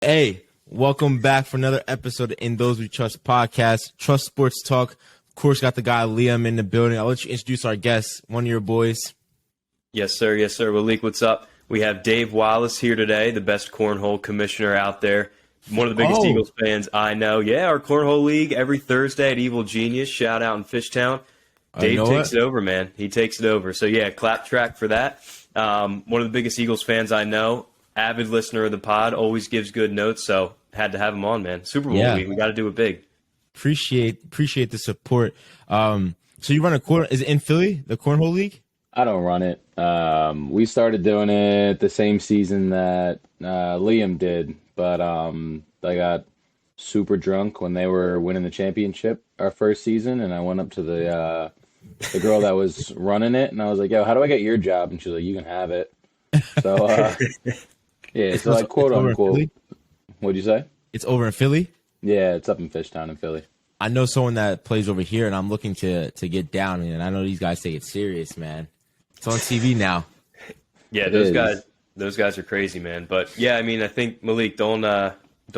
Hey, welcome back for another episode of In Those We Trust podcast. Trust Sports Talk. Of course, got the guy Liam in the building. I'll let you introduce our guest, one of your boys. Yes, sir. Yes, sir. Malik, what's up? We have Dave Wallace here today, the best cornhole commissioner out there. One of the biggest Eagles fans I know. Yeah, our cornhole league every Thursday at Evil Genius. Shout out in Fishtown. Dave takes it over, man. He takes it over. So, yeah, clap track for that. One of the biggest Eagles fans I know. Avid listener of the pod. Always gives good notes. So, had to have him on, man. Super Bowl week. We got to do it big. Appreciate the support. So, you run is it in Philly, the cornhole league? I don't run it. We started doing it the same season that Liam did, but I got super drunk when they were winning the championship our first season, and I went up to the girl that was running it, and I was like, "Yo, how do I get your job?" And she was like, "You can have it." So yeah, so like quote unquote. What'd you say? It's over in Philly. Yeah, it's up in Fishtown in Philly. I know someone that plays over here, and I'm looking to get down, and I know these guys take it serious, man. It's on TV now. Yeah, those guys are crazy, man. But yeah, I mean, I think Malik, don't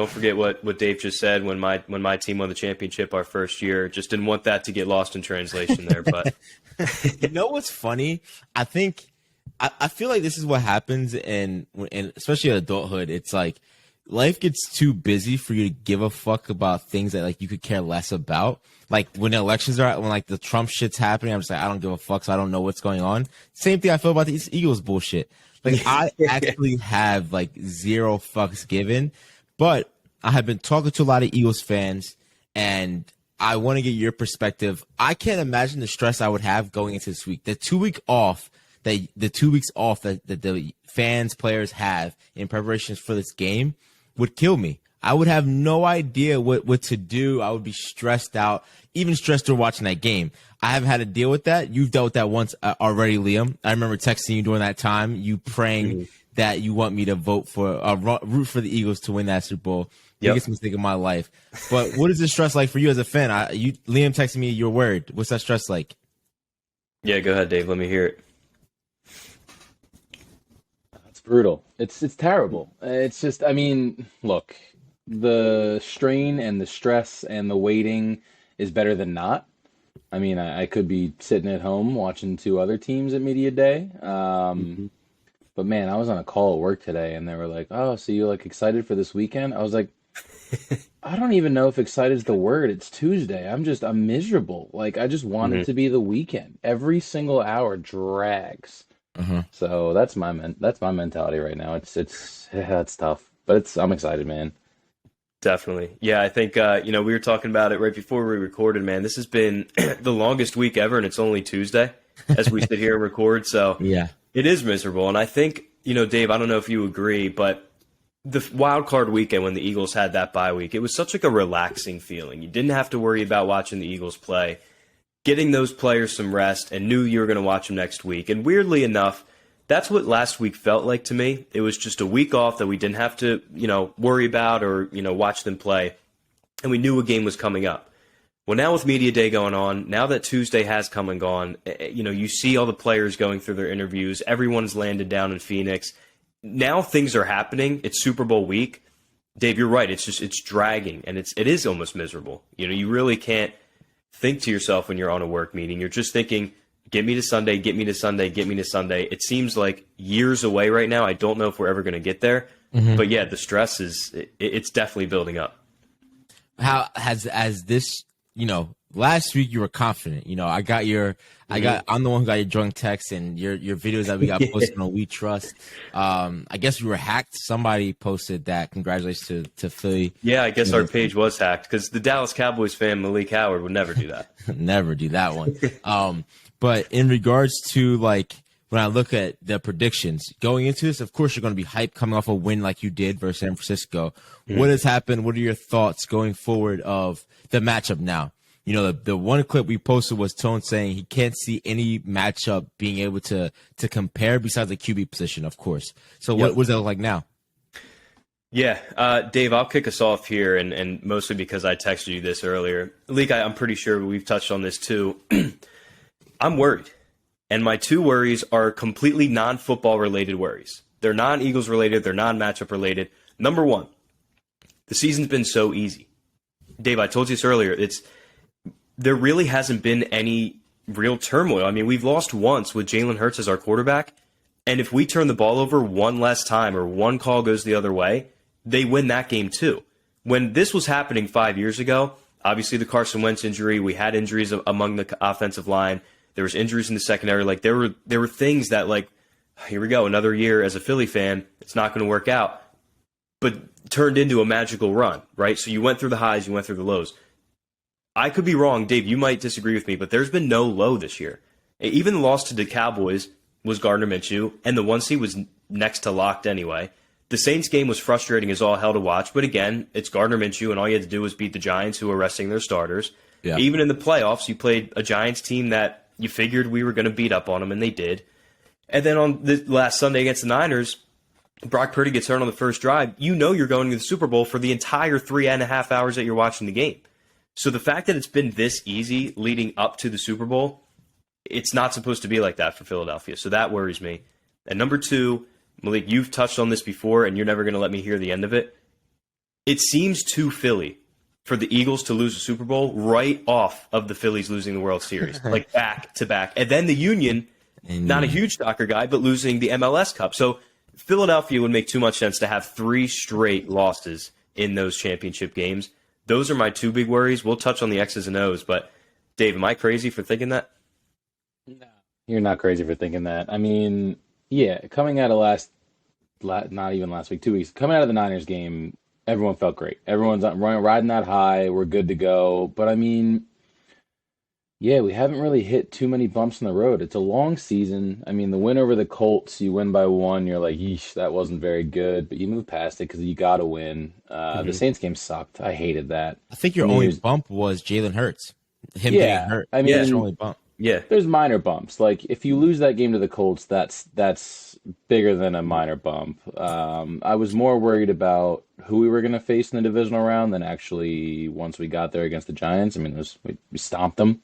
forget what Dave just said when my team won the championship our first year. Just didn't want that to get lost in translation there. But you know what's funny? I feel like this is what happens, and especially in adulthood. It's like life gets too busy for you to give a fuck about things that like you could care less about. Like when the elections are, when like the Trump shit's happening, I'm just like, I don't give a fuck, so I don't know what's going on. Same thing I feel about the Eagles bullshit. Like I actually have like zero fucks given, but I have been talking to a lot of Eagles fans, and I want to get your perspective. I can't imagine the stress I would have going into this week. The 2 weeks off that the fans, players have in preparations for this game would kill me. I would have no idea what to do. I would be stressed out, even stressed through watching that game. I haven't had to deal with that. You've dealt with that once already, Liam. I remember texting you during that time, you praying that you want me to root for the Eagles to win that Super Bowl. Biggest mistake of my life. But what is the stress like for you as a fan? Liam texted me, you're worried. What's that stress like? Yeah, go ahead, Dave. Let me hear it. It's brutal. It's terrible. It's just, I mean, look. The strain and the stress and the waiting is better than not. I mean, I could be sitting at home watching two other teams at media day. But man, I was on a call at work today, and they were like, "Oh, so you like excited for this weekend?" I was like, "I don't even know if excited is the word. It's Tuesday. I'm miserable. Like I just want it to be the weekend. Every single hour drags." So that's my mentality right now. It's tough, but I'm excited, man. Definitely. Yeah, I think, we were talking about it right before we recorded, man. This has been the longest week ever, and it's only Tuesday as we sit here and record. So yeah, it is miserable. And I think, Dave, I don't know if you agree, but the wild card weekend when the Eagles had that bye week, it was such like a relaxing feeling. You didn't have to worry about watching the Eagles play, getting those players some rest, and knew you were going to watch them next week. And weirdly enough, that's what last week felt like to me. It was just a week off that we didn't have to, worry about or, watch them play. And we knew a game was coming up. Well, now with Media Day going on, now that Tuesday has come and gone, you see all the players going through their interviews. Everyone's landed down in Phoenix. Now things are happening. It's Super Bowl week. Dave, you're right. It's dragging, and it is almost miserable. You really can't think to yourself when you're on a work meeting. You're just thinking, get me to Sunday, get me to Sunday, get me to Sunday. It seems like years away right now. I don't know if we're ever going to get there. But yeah, the stress it's definitely building up. How has this, last week you were confident. I'm the one who got your drunk text and your videos that we got posted on We Trust. I guess we were hacked. Somebody posted that. Congratulations to Philly. Yeah, I guess our page was hacked because the Dallas Cowboys fan, Malik Howard, would never do that. Never do that one. But in regards to like when I look at the predictions going into this, of course you're going to be hyped coming off a win like you did versus San Francisco. What has happened? What are your thoughts going forward of the matchup now? The one clip we posted was Tone saying he can't see any matchup being able to compare besides the QB position, of course. So what does that look like now? Yeah, Dave, I'll kick us off here, and mostly because I texted you this earlier. Leak, I'm pretty sure we've touched on this too. I'm worried. And my two worries are completely non-football related worries. They're non-Eagles related. They're non-matchup related. Number one, The season's been so easy. Dave, I told you this earlier. There really hasn't been any real turmoil. I mean, we've lost once with Jalen Hurts as our quarterback, and if we turn the ball over one less time or one call goes the other way, they win that game too. When this was happening 5 years ago, obviously the Carson Wentz injury, we had injuries among the offensive line, there was injuries in the secondary. Like there were things that, like, here we go, another year as a Philly fan, it's not going to work out, but turned into a magical run, right? So you went through the highs, you went through the lows. I could be wrong, Dave, you might disagree with me, but there's been no low this year. Even the loss to the Cowboys was Gardner Minshew, and the 1 seed was next to locked anyway. The Saints game was frustrating as all hell to watch, but again, it's Gardner Minshew, and all you had to do was beat the Giants, who were resting their starters. Yeah. Even in the playoffs, you played a Giants team that you figured we were going to beat up on them, and they did. And then on the last Sunday against the Niners, Brock Purdy gets hurt on the first drive. You know you're going to the Super Bowl for the entire 3.5 hours that you're watching the game. So the fact that it's been this easy leading up to the Super Bowl, it's not supposed to be like that for Philadelphia. So that worries me. And number two, Malik, you've touched on this before, and you're never going to let me hear the end of it. It seems too Philly for the Eagles to lose the Super Bowl right off of the Phillies losing the World Series, like back to back. And then the Union, not a huge soccer guy, but losing the MLS Cup. So Philadelphia would make too much sense to have 3 straight losses in those championship games. Those are my 2 big worries. We'll touch on the X's and O's, but Dave, am I crazy for thinking that? No, you're not crazy for thinking that. I mean, yeah, coming out of not even last week, 2 weeks, coming out of the Niners game, everyone felt great. Everyone's riding that high. We're good to go. But I mean, yeah, we haven't really hit too many bumps in the road. It's a long season. I mean, the win over the Colts, you win by 1. You're like, yeesh, that wasn't very good. But you move past it because you got to win. The Saints game sucked. I hated that. I think your only bump was Jalen Hurts. Him getting hurt. I mean, that's your only bump. Yeah, there's minor bumps. Like if you lose that game to the Colts, that's bigger than a minor bump. I was more worried about who we were going to face in the divisional round than actually once we got there against the Giants. I mean, we stomped them.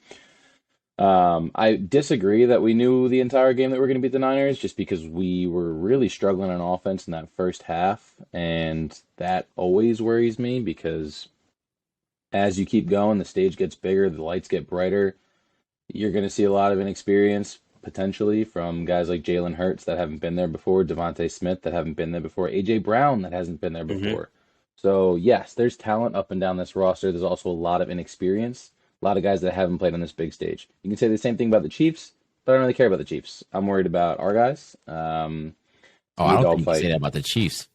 I disagree that we knew the entire game that we were going to beat the Niners, just because we were really struggling on offense in that first half, and that always worries me because as you keep going, the stage gets bigger, the lights get brighter. You're going to see a lot of inexperience potentially from guys like Jalen Hurts that haven't been there before, Devontae Smith that haven't been there before, A.J. Brown that hasn't been there before. So, yes, there's talent up and down this roster. There's also a lot of inexperience, a lot of guys that haven't played on this big stage. You can say the same thing about the Chiefs, but I don't really care about the Chiefs. I'm worried about our guys. I don't think you can say that about the Chiefs.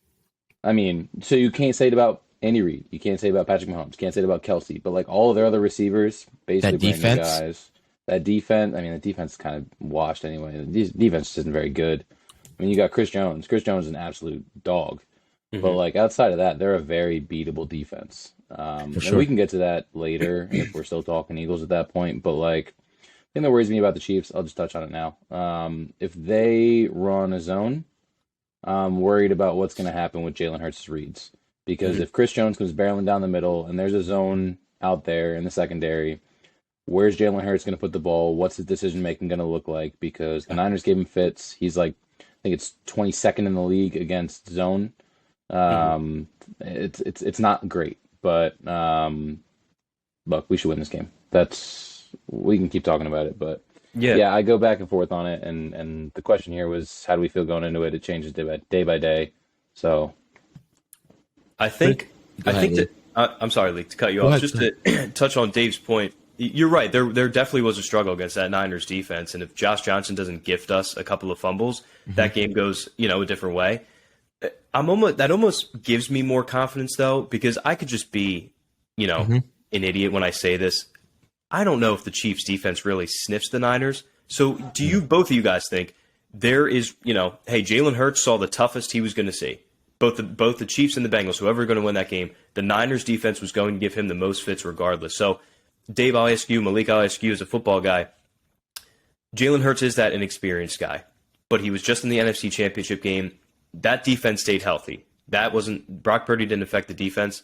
I mean, so you can't say it about Andy Reid. You can't say it about Patrick Mahomes. You can't say it about Kelsey. But, like, all of their other receivers, basically that defense, guys. That defense, I mean, the defense is kind of washed anyway. The defense just isn't very good. I mean, you got Chris Jones. Chris Jones is an absolute dog. But, like, outside of that, they're a very beatable defense. For sure. And we can get to that later if we're still talking Eagles at that point. But, like, the thing that worries me about the Chiefs, I'll just touch on it now. If they run a zone, I'm worried about what's going to happen with Jalen Hurts' reads. Because if Chris Jones comes barreling down the middle and there's a zone out there in the secondary, where's Jalen Hurts going to put the ball? What's his decision-making going to look like? Because the Niners gave him fits. He's like, I think it's 22nd in the league against zone. It's not great, but look, we should win this game. We can keep talking about it, but yeah, I go back and forth on it. And the question here was, how do we feel going into it? It changes day by day. So I think that I'm sorry, Lee, to cut you off. Just to touch on Dave's point. You're right. There definitely was a struggle against that Niners defense, and if Josh Johnson doesn't gift us a couple of fumbles, that game goes a different way. That almost gives me more confidence though, because I could just be an idiot when I say this. I don't know if the Chiefs defense really sniffs the Niners. So do you both of you guys think there is hey, Jalen Hurts saw the toughest he was going to see. Both the Chiefs and the Bengals, whoever are going to win that game, the Niners defense was going to give him the most fits regardless. So Dave, I'll ask you, Malik, I'll ask you as a football guy. Jalen Hurts is that inexperienced guy, but he was just in the NFC Championship game. That defense stayed healthy. Brock Purdy didn't affect the defense.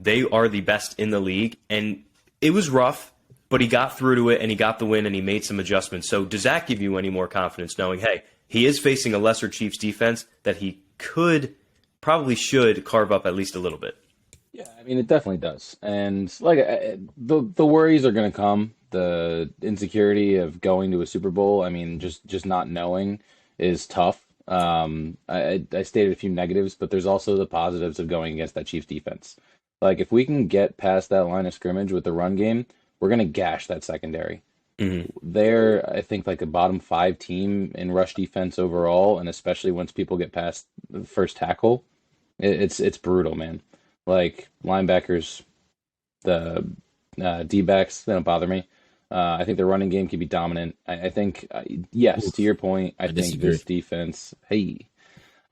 They are the best in the league, and it was rough, but he got through to it, and he got the win, and he made some adjustments. So does that give you any more confidence knowing, hey, he is facing a lesser Chiefs defense that he probably should carve up at least a little bit? Yeah, I mean, it definitely does. And like the worries are going to come. The insecurity of going to a Super Bowl, I mean, just not knowing is tough. I stated a few negatives, but there's also the positives of going against that Chiefs defense. Like if we can get past that line of scrimmage with the run game, we're going to gash that secondary. Hmm. They're, I think, like a bottom five team in rush defense overall, and especially once people get past the first tackle, it's brutal, man. Like linebackers, the D-backs, they don't bother me. I think the running game can be dominant. I think, yes, to your point, I think disagree. this defense,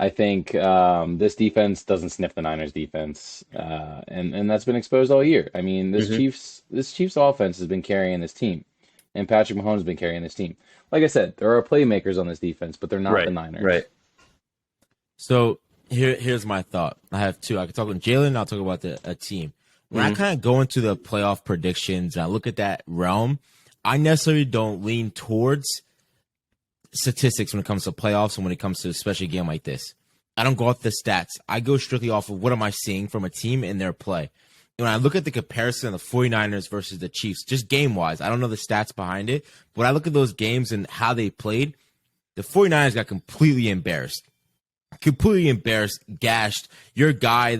I think this defense doesn't sniff the Niners defense, and that's been exposed all year. I mean, Hmm. This Chiefs offense has been carrying this team, and Patrick Mahomes has been carrying this team. Like I said, there are playmakers on this defense, but they're not the Right, Niners. right. So here's my thought. I have two. I can talk about Jalen, and I'll talk about a team. When I Mhm. kind of go into the playoff predictions and I look at that realm, I necessarily don't lean towards statistics when it comes to playoffs and when it comes to especially a game like this. I don't go off the stats. I go strictly off of what am I seeing from a team in their play. And when I look at the comparison of the 49ers versus the Chiefs, just game-wise, I don't know the stats behind it, but when I look at those games and how they played, the 49ers got completely embarrassed. Completely embarrassed, gashed. Your guy,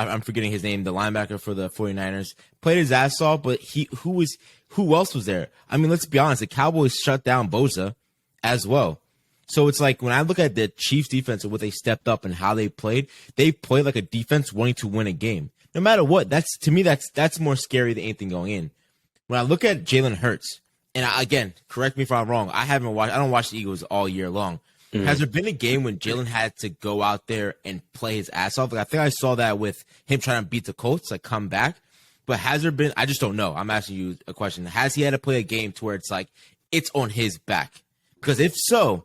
I'm forgetting his name, the linebacker for the 49ers, played his ass off, but who else was there? I mean, let's be honest, the Cowboys shut down Bosa as well. So it's like when I look at the Chiefs defense and what they stepped up and how they played like a defense wanting to win a game. No matter what, that's to me, that's more scary than anything going in. When I look at Jalen Hurts, and again, correct me if I'm wrong, I don't watch the Eagles all year long. Has there been a game when Jalen had to go out there and play his ass off? Like, I think I saw that with him trying to beat the Colts, like come back. But has there been? I just don't know. I'm asking you a question. Has he had to play a game to where it's like it's on his back? Because if so,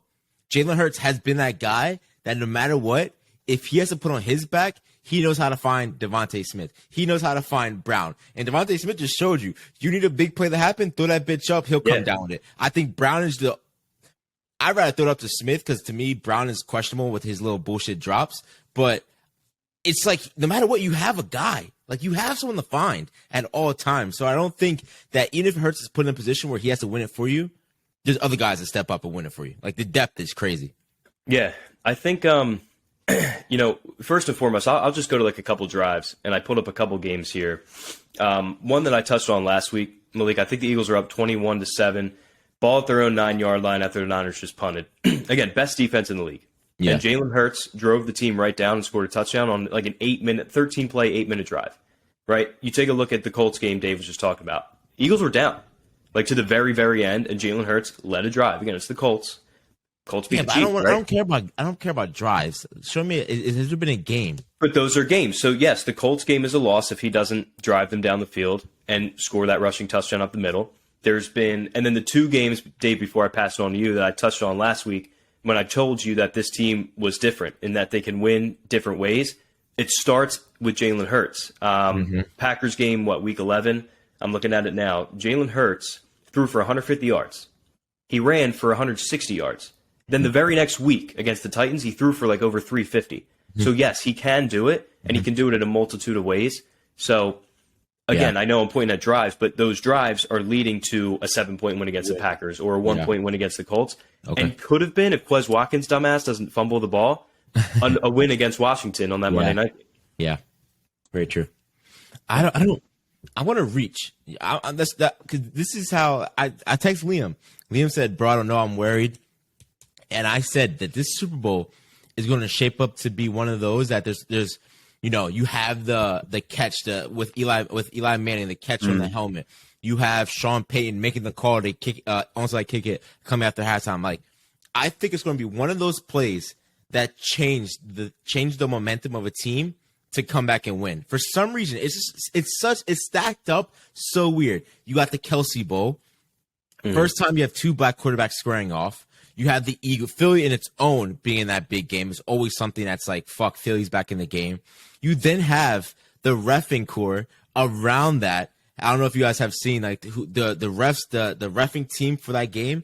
Jalen Hurts has been that guy that no matter what, if he has to put on his back, he knows how to find Devontae Smith. He knows how to find Brown. And Devontae Smith just showed you. You need a big play to happen, throw that bitch up, he'll come Yeah. down with it. I think Brown is I'd rather throw it up to Smith because to me, Brown is questionable with his little bullshit drops. But it's like no matter what, you have a guy. Like you have someone to find at all times. So I don't think that even if Hurts is put in a position where he has to win it for you, there's other guys that step up and win it for you. Like the depth is crazy. Yeah, I think first and foremost, I'll just go to like a couple drives, and I pulled up a couple games here. One that I touched on last week, Malik. I think the Eagles are up 21-7, ball at their own 9-yard line after the Niners just punted. Again, best defense in the league. Yeah. And Jalen Hurts drove the team right down and scored a touchdown on like an 13-play, 8-minute drive. Right? You take a look at the Colts game Dave was just talking about. Eagles were down, like to the very, very end, and Jalen Hurts led a drive. Again, it's the Colts. Colts beat Yeah, the but Chiefs, right? I don't care about drives. Show me, has there been a game? But those are games. So, yes, the Colts game is a loss if he doesn't drive them down the field and score that rushing touchdown up the middle. And then the two games, Dave, before I pass it on to you, that I touched on last week, when I told you that this team was different in that they can win different ways, it starts with Jalen Hurts. Packers game, week 11? I'm looking at it now. Jalen Hurts threw for 150 yards. He ran for 160 yards. Then the very next week against the Titans, he threw for like over 350. So, yes, he can do it, and he can do it in a multitude of ways. So, again, I know I'm pointing at drives, but those drives are leading to a 7-point win against the Packers or a 1-point win against the Colts. Okay. And could have been, if Quez Watkins' dumbass doesn't fumble the ball, a win against Washington on that Monday night. Yeah, very true. I want to reach. Cause this is how I text Liam. Liam said, "Bro, I don't know. I'm worried." And I said that this Super Bowl is going to shape up to be one of those that there's you have the catch with Eli Manning, the catch on the helmet. You have Sean Payton making the call to kick onside kick it coming after halftime. Like I think it's going to be one of those plays that changed the momentum of a team to come back and win. For some reason, it's stacked up so weird. You got the Kelsey Bowl. First time you have two black quarterbacks squaring off. You have the Philly in its own being in that big game is always something that's like, fuck, Philly's back in the game. You then have the reffing core around that. I don't know if you guys have seen like the refs, the reffing team for that game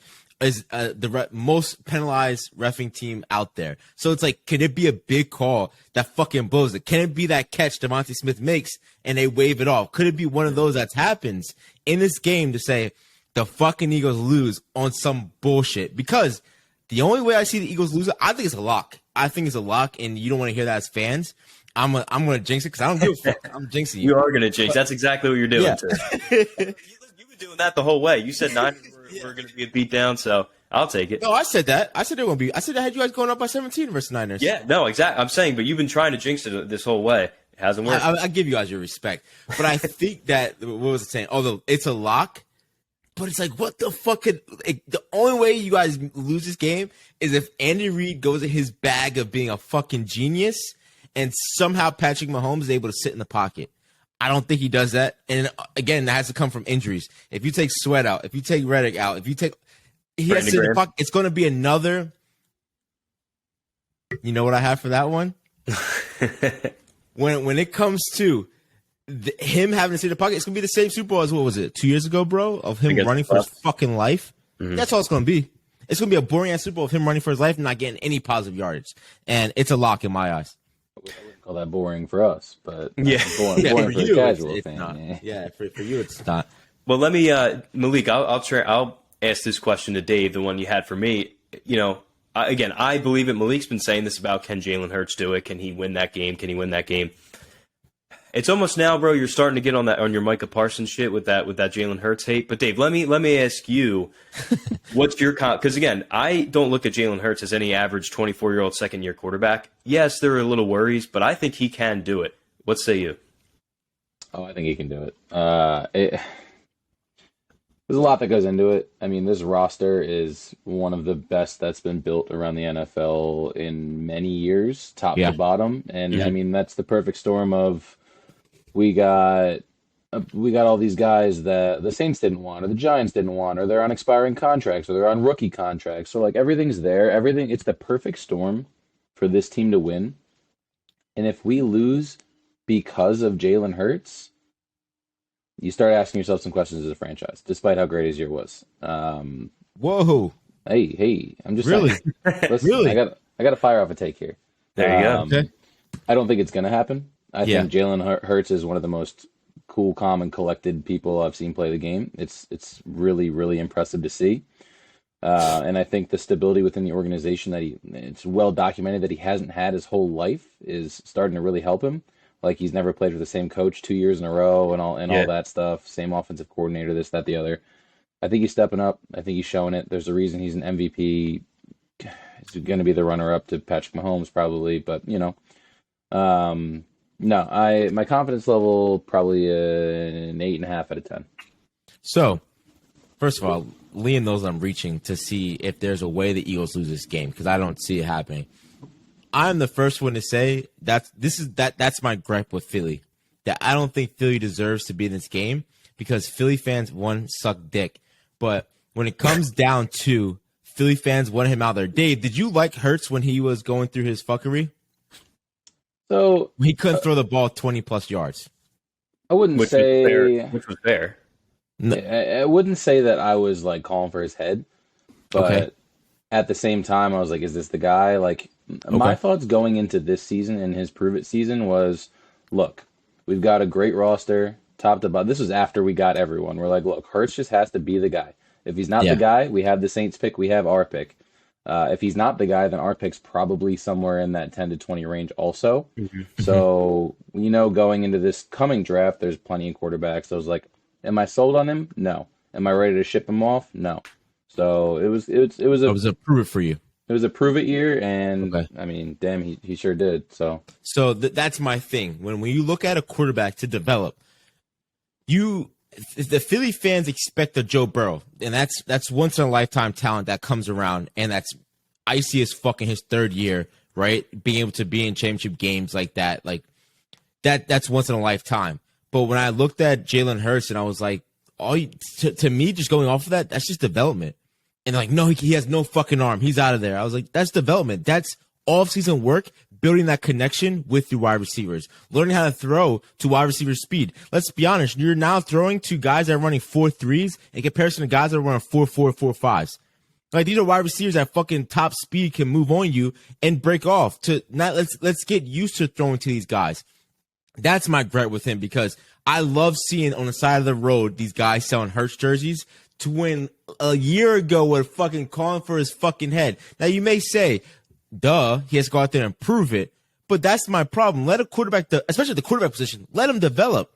most penalized reffing team out there. So it's like, can it be a big call that fucking blows it? Can it be that catch Devontae Smith makes and they wave it off? Could it be one of those that happens in this game to say the fucking Eagles lose on some bullshit? Because the only way I see the Eagles lose, I think it's a lock. I think it's a lock, and you don't want to hear that as fans. I'm gonna jinx it because I don't give a fuck. I'm jinxing you. You are gonna jinx. That's exactly what you're doing. Yeah. Too. You've been doing that the whole way. You said Niners were gonna get beat down, so I'll take it. No, I said that. I said they won't be. I said I had you guys going up by 17 versus Niners. Yeah, no, exactly. I'm saying, but you've been trying to jinx it this whole way. It hasn't worked. I give you guys your respect, but I think that what was it saying? Although it's a lock, but it's like, what the fuck? The only way you guys lose this game is if Andy Reid goes in his bag of being a fucking genius, and somehow Patrick Mahomes is able to sit in the pocket. I don't think he does that, and again, that has to come from injuries. If you take Sweat out, if you take Reddick out, if you take he has to sit in the pocket, it's going to be another. You know what I have for that one? When it comes to him having to sit in the pocket, it's gonna be the same Super Bowl as what was it 2 years ago, bro? Of him running for his fucking life. Mm-hmm. That's all it's gonna be. It's gonna be a boring ass Super Bowl of him running for his life and not getting any positive yardage, and it's a lock in my eyes. I wouldn't call that boring for us, but yeah, boring for you, a casual it's fan. Not. Yeah, for you, it's not. Well, let me, Malik. I'll ask this question to Dave, the one you had for me. You know, again, I believe it. Malik's been saying this about, can Jalen Hurts do it? Can he win that game? Can he win that game? It's almost now, bro. You're starting to get on your Micah Parsons shit with that Jalen Hurts hate. But Dave, let me ask you, what's your because again, I don't look at Jalen Hurts as any average 24-year-old second-year quarterback. Yes, there are little worries, but I think he can do it. What say you? Oh, I think he can do it. There's a lot that goes into it. I mean, this roster is one of the best that's been built around the NFL in many years, top to bottom. And I mean, that's the perfect storm of we got all these guys that the Saints didn't want, or the Giants didn't want, or they're on expiring contracts, or they're on rookie contracts. So like everything's there. It's the perfect storm for this team to win. And if we lose because of Jalen Hurts, you start asking yourself some questions as a franchise, despite how great his year was. Whoa! Hey! I'm just really, saying, listen, really. I got to fire off a take here. There you go. Okay. I don't think it's going to happen. I think Jalen Hurts is one of the most cool, calm, and collected people I've seen play the game. It's really, really impressive to see. And I think the stability within the organization it's well documented that he hasn't had his whole life is starting to really help him. Like he's never played with the same coach 2 years in a row and all that stuff. Same offensive coordinator, this, that, the other. I think he's stepping up. I think he's showing it. There's a reason he's an MVP. He's going to be the runner-up to Patrick Mahomes probably, but you know, no. My confidence level probably an 8.5 out of 10. So, first of all, Liam knows I'm reaching to see if there's a way the Eagles lose this game because I don't see it happening. I'm the first one to say that's my gripe with Philly. That I don't think Philly deserves to be in this game because Philly fans, one, suck dick. But when it comes down to Philly fans want him out there. Dave, did you like Hurts when he was going through his fuckery? So he couldn't throw the ball 20+ yards. I wouldn't say which was fair. No. I wouldn't say that I was like calling for his head, but at the same time, I was like, "Is this the guy?" Like, my thoughts going into this season and his prove it season was, "Look, we've got a great roster, top to bottom." This was after we got everyone. We're like, "Look, Hurts just has to be the guy. If he's not the guy, we have the Saints pick, we have our pick. If he's not the guy, then our pick's probably somewhere in that 10 to 20 range also." Mm-hmm. So, going into this coming draft, there's plenty of quarterbacks. So I was like, am I sold on him? No. Am I ready to ship him off? No. So it was a prove it for you. It was a prove it year, and I mean, damn, he sure did. So that's my thing. When you look at a quarterback to develop, the Philly fans expect a Joe Burrow, and that's once in a lifetime talent that comes around, and that's icy as fucking his third year, right? Being able to be in championship games like that, that's once in a lifetime. But when I looked at Jalen Hurts and I was like, to me, just going off of that, that's just development. And like, no, he has no fucking arm. He's out of there. I was like, that's development. That's off-season work, building that connection with your wide receivers, learning how to throw to wide receiver speed. Let's be honest. You're now throwing to guys that are running 4.3s in comparison to guys that are running 4.4, 4.5s. Like, these are wide receivers that fucking top speed can move on you and break off. To not let's get used to throwing to these guys. That's my gripe with him, because I love seeing on the side of the road these guys selling Hurts jerseys to win a year ago with fucking calling for his fucking head. Now, you may say, duh, he has to go out there and prove it, but that's my problem. Let a quarterback, especially the quarterback position, let him develop.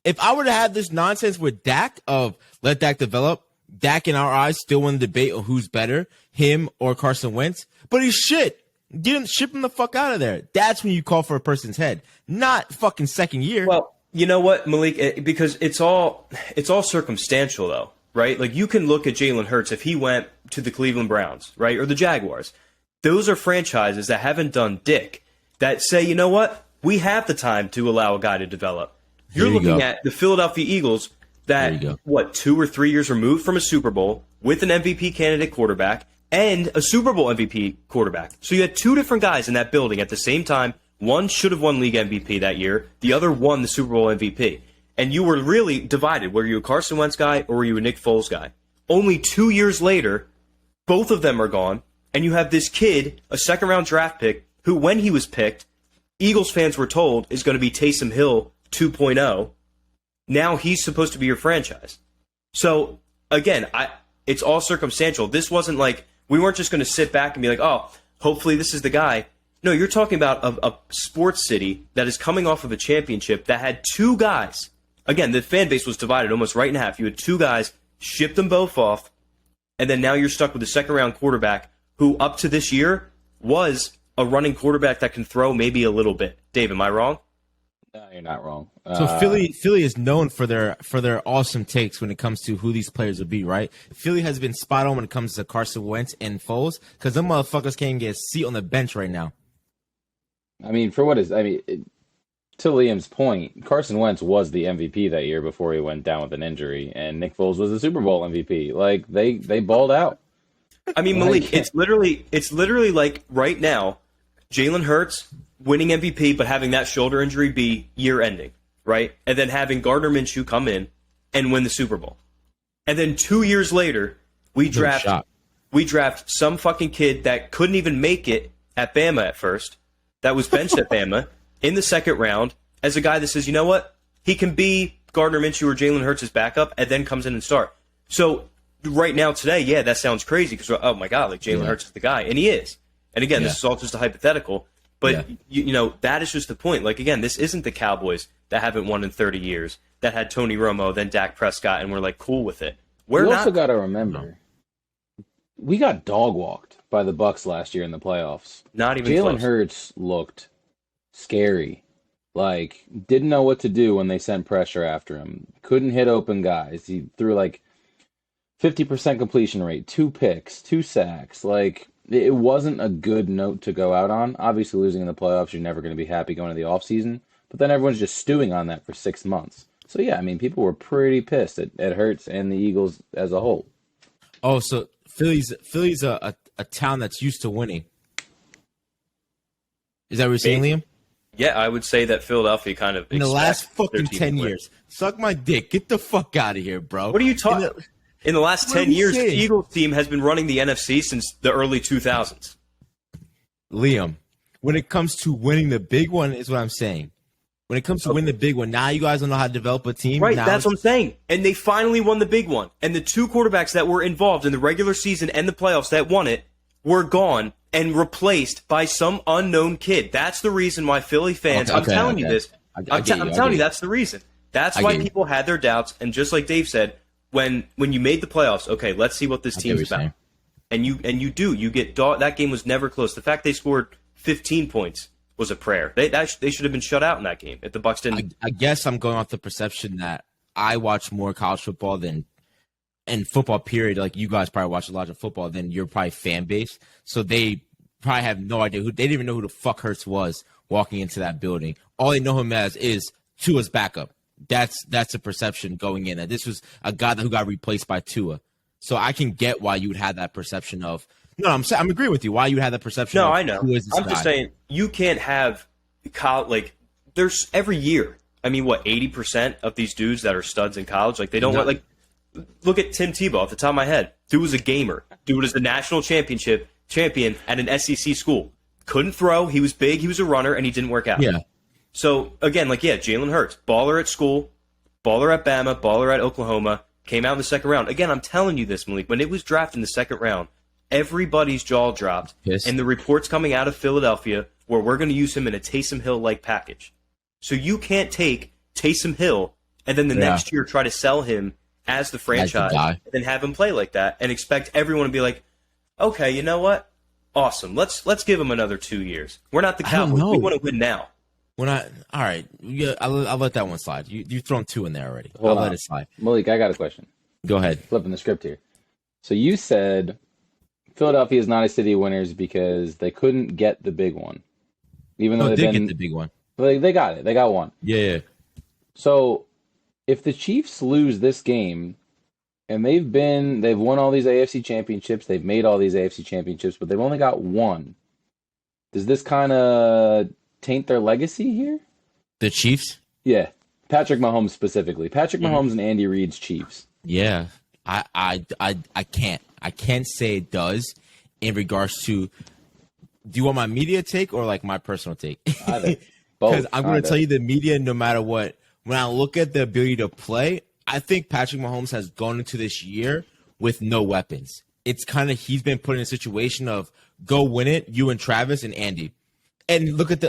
If I were to have this nonsense with Dak of let Dak develop, Dak in our eyes still win the debate on who's better, him or Carson Wentz, but he's shit. Ship him the fuck out of there. That's when you call for a person's head, not fucking second year. Well, you know what, Malik? Because it's all circumstantial, though, right? Like, you can look at Jalen Hurts if he went to the Cleveland Browns, right, or the Jaguars. Those are franchises that haven't done dick, that say, you know what, we have the time to allow a guy to develop. You're looking at the Philadelphia Eagles that, 2 or 3 years removed from a Super Bowl with an MVP candidate quarterback and a Super Bowl MVP quarterback. So you had two different guys in that building at the same time. One should have won league MVP that year. The other won the Super Bowl MVP. And you were really divided. Were you a Carson Wentz guy or were you a Nick Foles guy? Only 2 years later, both of them are gone. And you have this kid, a second-round draft pick, who, when he was picked, Eagles fans were told is going to be Taysom Hill 2.0. Now he's supposed to be your franchise. So, again, it's all circumstantial. This wasn't like, we weren't just going to sit back and be like, oh, hopefully this is the guy. No, you're talking about a sports city that is coming off of a championship that had two guys. Again, the fan base was divided almost right in half. You had two guys, shipped them both off, and then now you're stuck with a second-round quarterback who, up to this year, was a running quarterback that can throw maybe a little bit. Dave, am I wrong? No, you're not wrong. So Philly is known for their awesome takes when it comes to who these players will be, right? Philly has been spot on when it comes to Carson Wentz and Foles, because them motherfuckers can't get a seat on the bench right now. I mean, to Liam's point, Carson Wentz was the MVP that year before he went down with an injury, and Nick Foles was the Super Bowl MVP. Like, they balled out. I mean, Malik, it's literally like right now, Jalen Hurts winning MVP, but having that shoulder injury be year-ending, right? And then having Gardner Minshew come in and win the Super Bowl. And then 2 years later, we draft some fucking kid that couldn't even make it at Bama at first, that was benched at Bama in the second round as a guy that says, you know what, he can be Gardner Minshew or Jalen Hurts' backup, and then comes in and start. So right now, today, yeah, that sounds crazy because, oh my God, like Jalen Hurts is the guy, and he is. And again, this is all just a hypothetical. But, you know, that is just the point. Like, again, this isn't the Cowboys that haven't won in 30 years, that had Tony Romo, then Dak Prescott, and we're, like, cool with it. We also got to remember, we got dog-walked by the Bucs last year in the playoffs. Not even Jalen close. Hurts looked scary. Like, didn't know what to do when they sent pressure after him. Couldn't hit open guys. He threw, like, 50% completion rate, 2 picks, 2 sacks. Like, it wasn't a good note to go out on. Obviously, losing in the playoffs, you're never going to be happy going to the offseason. But then everyone's just stewing on that for 6 months. So, yeah, I mean, people were pretty pissed at Hurts and the Eagles as a whole. Oh, so Philly's a town that's used to winning. Is that what you're saying, Liam? Yeah, I would say that Philadelphia kind of in the last fucking 10 years. Suck my dick. Get the fuck out of here, bro. What are you talking? In the last 10 years, the Eagles team has been running the NFC since the early 2000s. Liam, when it comes to winning the big one is what I'm saying. When it comes to winning the big one, now you guys don't know how to develop a team. Right, now that's what I'm saying. And they finally won the big one. And the two quarterbacks that were involved in the regular season and the playoffs that won it were gone and replaced by some unknown kid. That's the reason why Philly fans, I'm telling you this. I'm telling you that's the reason. That's why people had their doubts. And just like Dave said, when you made the playoffs, okay, let's see what this team's about. And you get that game was never close. The fact they scored 15 points was a prayer. They should have been shut out in that game if the Bucs didn't. I guess I'm going off the perception that I watch more college football than and football period. Like you guys probably watch a lot of football than your probably fan base. So they probably have no idea they didn't even know who the fuck Hurts was walking into that building. All they know him as is Tua's backup. That's a perception going in that this was a guy who got replaced by Tua. So I can get why you would have that perception of. No, I'm agreeing with you. Why you had that perception? No, of I know. Who is this I'm guy. just saying you can't have there's every year. I mean, what 80% of these dudes that are studs in college, like they don't want look at Tim Tebow off the top of my head. Dude was a gamer. Dude was the national champion at an SEC school. Couldn't throw. He was big. He was a runner, and he didn't work out. Yeah. So, again, Jalen Hurts, baller at school, baller at Bama, baller at Oklahoma, came out in the second round. Again, I'm telling you this, Malik. When it was drafted in the second round, everybody's jaw dropped. Yes. And the reports coming out of Philadelphia where we're going to use him in a Taysom Hill-like package. So you can't take Taysom Hill and then the next year try to sell him as the franchise and then have him play like that and expect everyone to be like, okay, you know what? Awesome. Let's give him another 2 years. We're not the Cowboys. We want to win now. All right. Yeah, I'll let that one slide. You've thrown 2 in there already. Hold I'll on. let it slide. Malik, I got a question. Go ahead. Flipping the script here. So you said Philadelphia is not a city of winners because they couldn't get the big one. Even though they did get the big one. They got it. They got one. Yeah. So if the Chiefs lose this game, and they've won all these AFC championships, they've made all these AFC championships, but they've only got one. Does this kind of taint their legacy here? The Chiefs? Yeah. Patrick Mahomes specifically. Patrick Mahomes and Andy Reid's Chiefs. Yeah. I can't say it does in regards to. Do you want my media take or like my personal take? Because I'm going to tell you the media, no matter what, when I look at the ability to play, I think Patrick Mahomes has gone into this year with no weapons. It's kind of, he's been put in a situation of go win it, you and Travis and Andy. And look what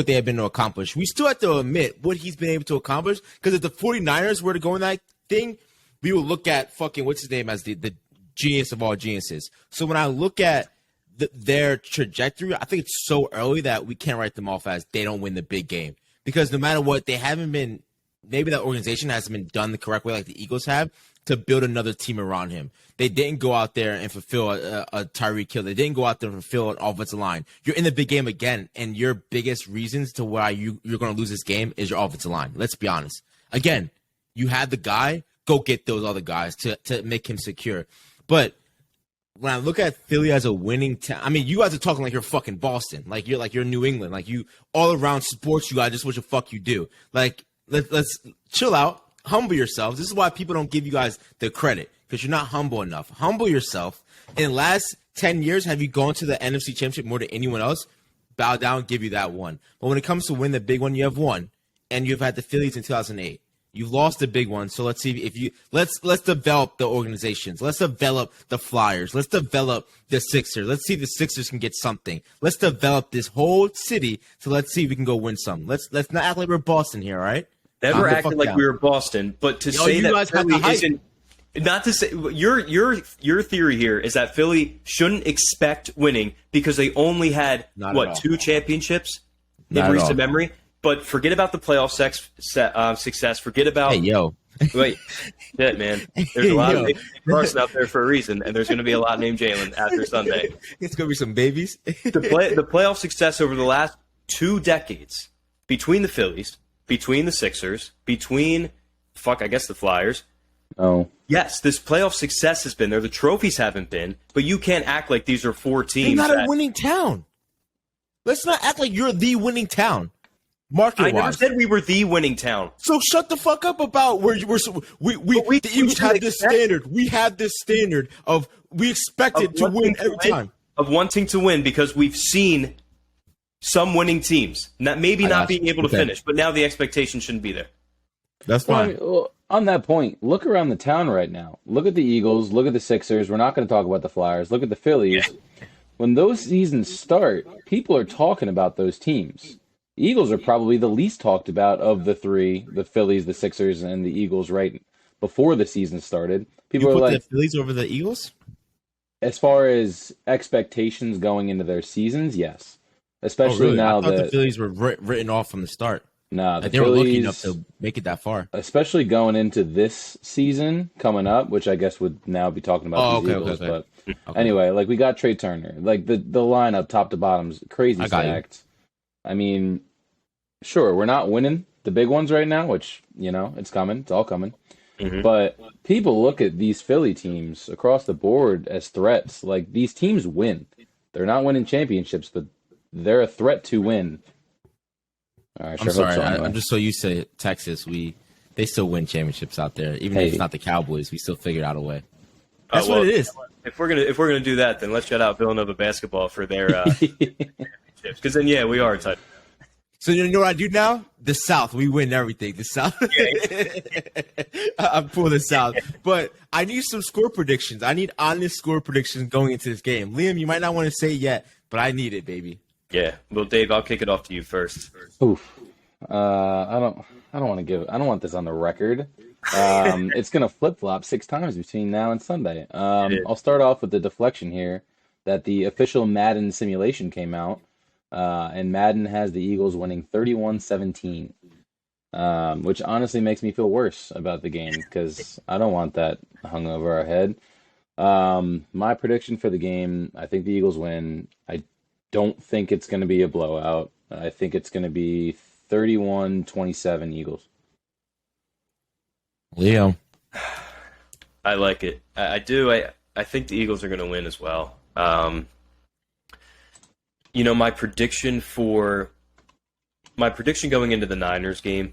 they have been able to accomplish. We still have to admit what he's been able to accomplish, because if the 49ers were to go in that thing, we will look at fucking, what's his name, as the genius of all geniuses. So when I look at their trajectory, I think it's so early that we can't write them off as they don't win the big game. Because no matter what, they haven't been, maybe that organization hasn't been done the correct way like the Eagles have to build another team around him. They didn't go out there and fulfill a Tyreek Hill. They didn't go out there and fulfill an offensive line. You're in the big game again, and your biggest reasons to why you're going to lose this game is your offensive line. Let's be honest. Again, you had the guy, go get those other guys to make him secure. But when I look at Philly as a winning town, I mean, you guys are talking like you're fucking Boston, like you're New England, like you all around sports. You guys just what the fuck you do. Like let's chill out, humble yourselves. This is why people don't give you guys the credit, because you're not humble enough. Humble yourself. In the last 10 years, have you gone to the NFC Championship more than anyone else? Bow down, give you that one. But when it comes to win the big one, you have one, and you've had the Phillies in 2008. You've lost the big one, so let's see if you let's develop the organizations. Let's develop the Flyers. Let's develop the Sixers. Let's see if the Sixers can get something. Let's develop this whole city, so let's see if we can go win some. Let's not act like we're Boston here, all right? Never acted like we were Boston, but to say that Philly isn't. Not to say your theory here is that Philly shouldn't expect winning because they only had 2 championships in recent memory. But forget about the playoff success. Forget about wait, shit, man. There's a lot of Carson out there for a reason, and there's going to be a lot named Jalen after Sunday. It's going to be some babies. The playoff success over the last 2 decades between the Phillies, between the Sixers, between the Flyers. Oh. Yes, this playoff success has been there. The trophies haven't been, but you can't act like these are 4 teams. They're not a winning town. Let's not act like you're the winning town. Market-wise. I never said we were the winning town. So shut the fuck up about where the Eagles have this standard. We have this standard of we expected to win every time. Of wanting to win because we've seen some winning teams. Not being able to finish, but now the expectation shouldn't be there. That's fine. Well, on that point, look around the town right now. Look at the Eagles. Look at the Sixers. We're not going to talk about the Flyers. Look at the Phillies. Yeah. When those seasons start, people are talking about those teams. The Eagles are probably the least talked about of the 3, the Phillies, the Sixers, and the Eagles right before the season started. People you are put like, the Phillies over the Eagles? As far as expectations going into their seasons, yes. Especially now that the Phillies were written off from the start. Nah, they were lucky enough to make it that far. Especially going into this season coming up, which I guess would now be talking about the Eagles. Okay. But anyway, like we got Trey Turner. Like the lineup top to bottom's crazy stacked. I mean, sure, we're not winning the big ones right now, which, it's coming. It's all coming. Mm-hmm. But people look at these Philly teams across the board as threats. Like, these teams win. They're not winning championships, but they're a threat to win. All right, I'm sorry. I'm just so used to Texas. We They still win championships out there, even if it's not the Cowboys. We still figured out a way. That's well, what it is. If we're gonna do that, then let's shout out Villanova basketball for their championships. Because then, we are tight. So you know what I do now? The South, we win everything. The South, I'm for the South. But I need some score predictions. I need honest score predictions going into this game. Liam, you might not want to say it yet, but I need it, baby. Yeah. Well, Dave, I'll kick it off to you first. Oof. I don't want this on the record. It's gonna flip flop 6 times between now and Sunday. I'll start off with the deflection here that the official Madden simulation came out. And Madden has the Eagles winning 31-17, which honestly makes me feel worse about the game because I don't want that hung over our head. My prediction for the game, I think the Eagles win. I don't think it's going to be a blowout. I think it's going to be 31-27 Eagles. Leo. I like it. I do. I think the Eagles are going to win as well. My prediction going into the Niners game,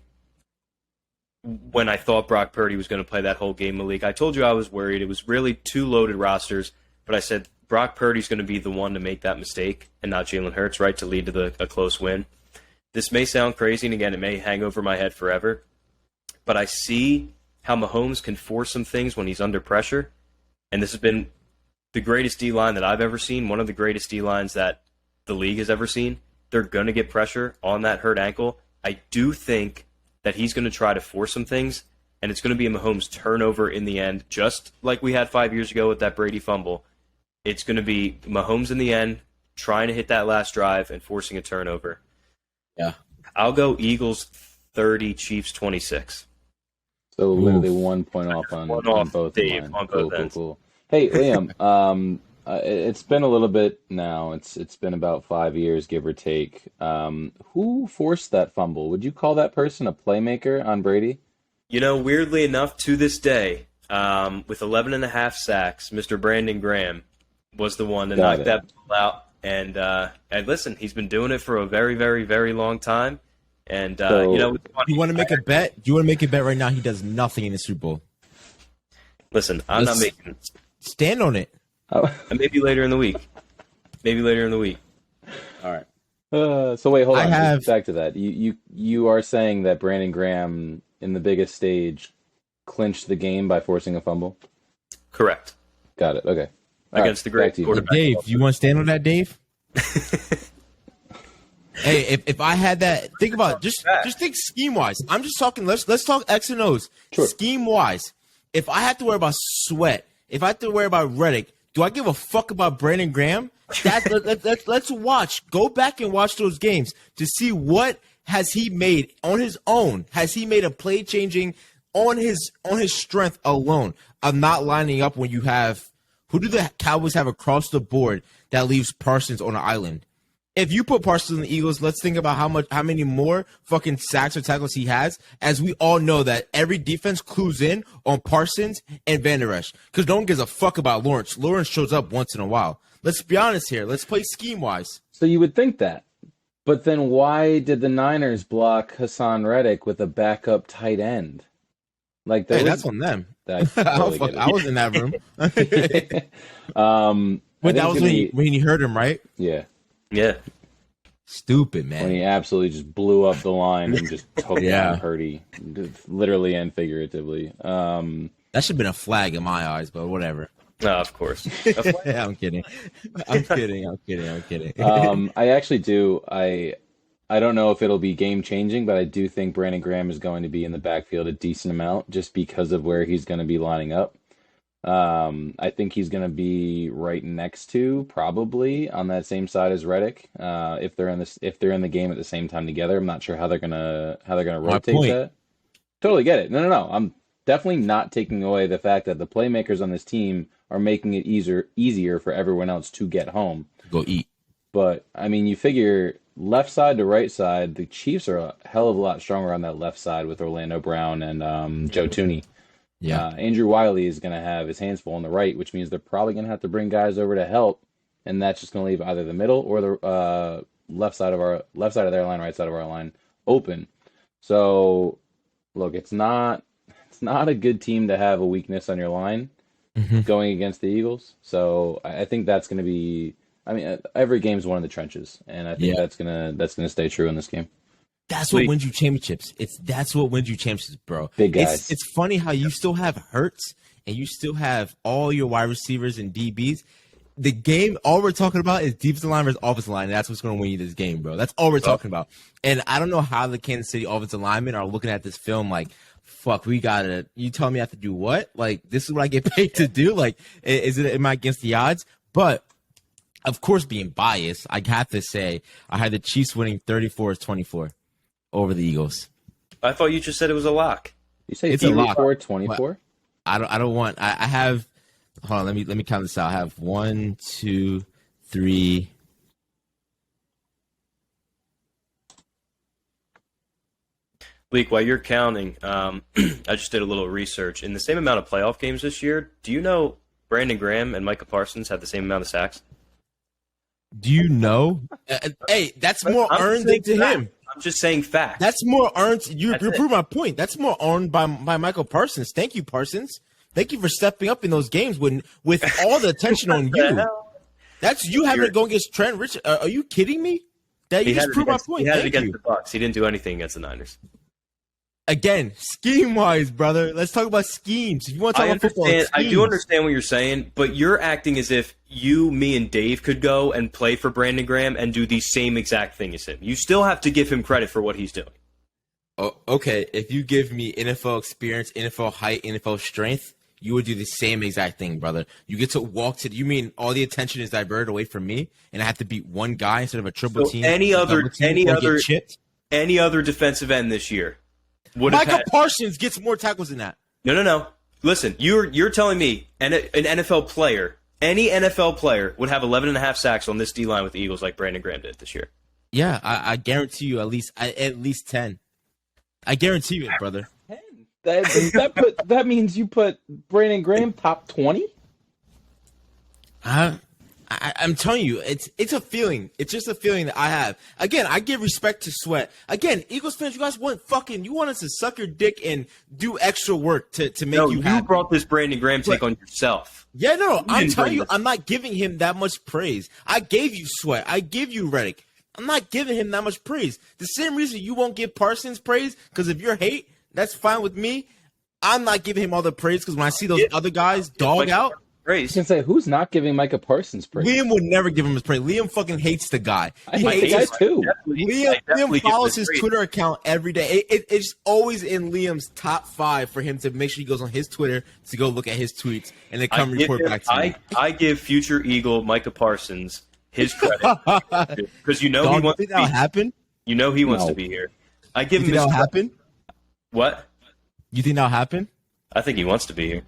when I thought Brock Purdy was going to play that whole game, Malik, I told you I was worried. It was really 2 loaded rosters, but I said Brock Purdy's going to be the one to make that mistake and not Jalen Hurts, right, to lead to a close win. This may sound crazy, and again, it may hang over my head forever, but I see how Mahomes can force some things when he's under pressure, and this has been the greatest D-line that I've ever seen, one of the greatest D-lines that the league has ever seen. They're going to get pressure on that hurt ankle. I do think that he's going to try to force some things, and it's going to be a Mahomes turnover in the end, just like we had 5 years ago with that Brady fumble. It's going to be Mahomes in the end, trying to hit that last drive and forcing a turnover. Yeah. I'll go Eagles 30, Chiefs 26. So literally 1 point off on both. Dave, on both ends. Cool. Hey, Liam, it's been a little bit now. It's been about 5 years, give or take. Who forced that fumble? Would you call that person a playmaker on Brady? Weirdly enough, to this day, with 11.5 sacks, Mr. Brandon Graham was the one to knock that ball out. And listen, he's been doing it for a very, very, very long time. And you want to make a bet? Do you want to make a bet right now? He does nothing in the Super Bowl. Listen, I'm not making. Stand on it. Maybe later in the week. All right. So wait, hold on. Back to that. You are saying that Brandon Graham in the biggest stage clinched the game by forcing a fumble? Correct. Got it. Okay. Against the great quarterback. Dave, you want to stand on that, Dave? Hey, if I had that, think about it. Just think scheme wise. I'm just talking. Let's talk X and O's. Sure. Scheme wise, if I have to worry about Sweat, if I have to worry about Reddick, do I give a fuck about Brandon Graham? Let's watch. Go back and watch those games to see what has he made on his own. Has he made a play changing on his strength alone of not lining up when you have who do the Cowboys have across the board that leaves Parsons on an island? If you put Parsons on the Eagles, let's think about how many more fucking sacks or tackles he has. As we all know that every defense clues in on Parsons and Van Der Esch because no one gives a fuck about Lawrence. Lawrence shows up once in a while. Let's be honest here. Let's play scheme wise. So you would think that, but then why did the Niners block Hassan Reddick with a backup tight end? Like that's on them. I was in that room. But that was when he hurt him, right? Yeah. Yeah. Stupid, man. When he absolutely just blew up the line and just took down Purdy, literally and figuratively. That should have been a flag in my eyes, but whatever. No, of course. I'm kidding. I'm kidding. I actually do. I don't know if it'll be game changing, but I do think Brandon Graham is going to be in the backfield a decent amount just because of where he's going to be lining up. I think he's going to be right next to, probably on that same side as Reddick. If they're in the game at the same time together, I'm not sure how they're gonna rotate that. Totally get it. No. I'm definitely not taking away the fact that the playmakers on this team are making it easier for everyone else to get home. Go eat. But I mean, you figure left side to right side, the Chiefs are a hell of a lot stronger on that left side with Orlando Brown and Joe Tooney. Yeah, Andrew Wiley is going to have his hands full on the right, which means they're probably going to have to bring guys over to help, and that's just going to leave either the middle or the left side of their line, right side of our line open. So look, it's not a good team to have a weakness on your line going against the Eagles. So I think that's going to be. I mean, every game's one of the trenches, and I think that's gonna stay true in this game. That's what wins you championships. That's what wins you championships, bro. Big guys. It's funny how you still have Hurts and you still have all your wide receivers and DBs. The game, all we're talking about is defensive line versus offensive line. And that's what's going to win you this game, bro. That's all we're talking about. And I don't know how the Kansas City offensive linemen are looking at this film like, fuck, you tell me I have to do what? Like, this is what I get paid to do? Like, am I against the odds? But, of course, being biased, I have to say I had the Chiefs winning 34-24 over the Eagles. I thought you just said it was a lock. You say 34-24? I don't want. I have. Hold on. Let me count this out. I have 1, 2, 3. Leak, while you're counting, I just did a little research. In the same amount of playoff games this year, do you know Brandon Graham and Micah Parsons had the same amount of sacks? Do you know? Hey, that's more earned than to him. I'm just saying facts. That's more earned. You're proving my point. That's more earned by Michael Parsons. Thank you, Parsons. Thank you for stepping up in those games with all the attention on you. That's you having to go against Trent Richardson. Are you kidding me? That you just proved my point. He had it against the Bucs. He didn't do anything against the Niners. Again, scheme-wise, brother. Let's talk about schemes. If you want to talk about football, I do understand what you're saying, but you're acting as if you, me, and Dave could go and play for Brandon Graham and do the same exact thing as him. You still have to give him credit for what he's doing. Oh, okay. If you give me NFL experience, NFL height, NFL strength, you would do the same exact thing, brother. You get to walk to. You mean all the attention is diverted away from me, and I have to beat one guy instead of a triple team? Any other defensive end this year? Michael Parsons gets more tackles than that. No. Listen, you're telling me an NFL player, any NFL player would have 11.5 sacks on this D-line with the Eagles like Brandon Graham did this year. Yeah, I guarantee you at least 10. I guarantee you it, brother. 10? That means you put Brandon Graham top 20? I'm telling you, it's a feeling. It's just a feeling that I have. Again, I give respect to Sweat. Again, Eagles fans, you guys want us to suck your dick and do extra work to make you happy. You brought this Brandon Graham take on yourself. Yeah, no, I'm telling you, I'm not giving him that much praise. I gave you Sweat. I give you Reddick. I'm not giving him that much praise. The same reason you won't give Parsons praise, because if you're hate, that's fine with me. I'm not giving him all the praise because when I see those other guys dog out, praise. You can say, who's not giving Micah Parsons praise? Liam would never give him his praise. Liam fucking hates the guy. I hate the guy too. Liam follows his Twitter account every day. It's always in Liam's top 5 for him to make sure he goes on his Twitter to go look at his tweets and then come report back to me. I give future Eagle Micah Parsons his credit because he wants to happen. You know he wants to be here. I give him his credit. Happen? What? You think that'll happen? I think he wants to be here.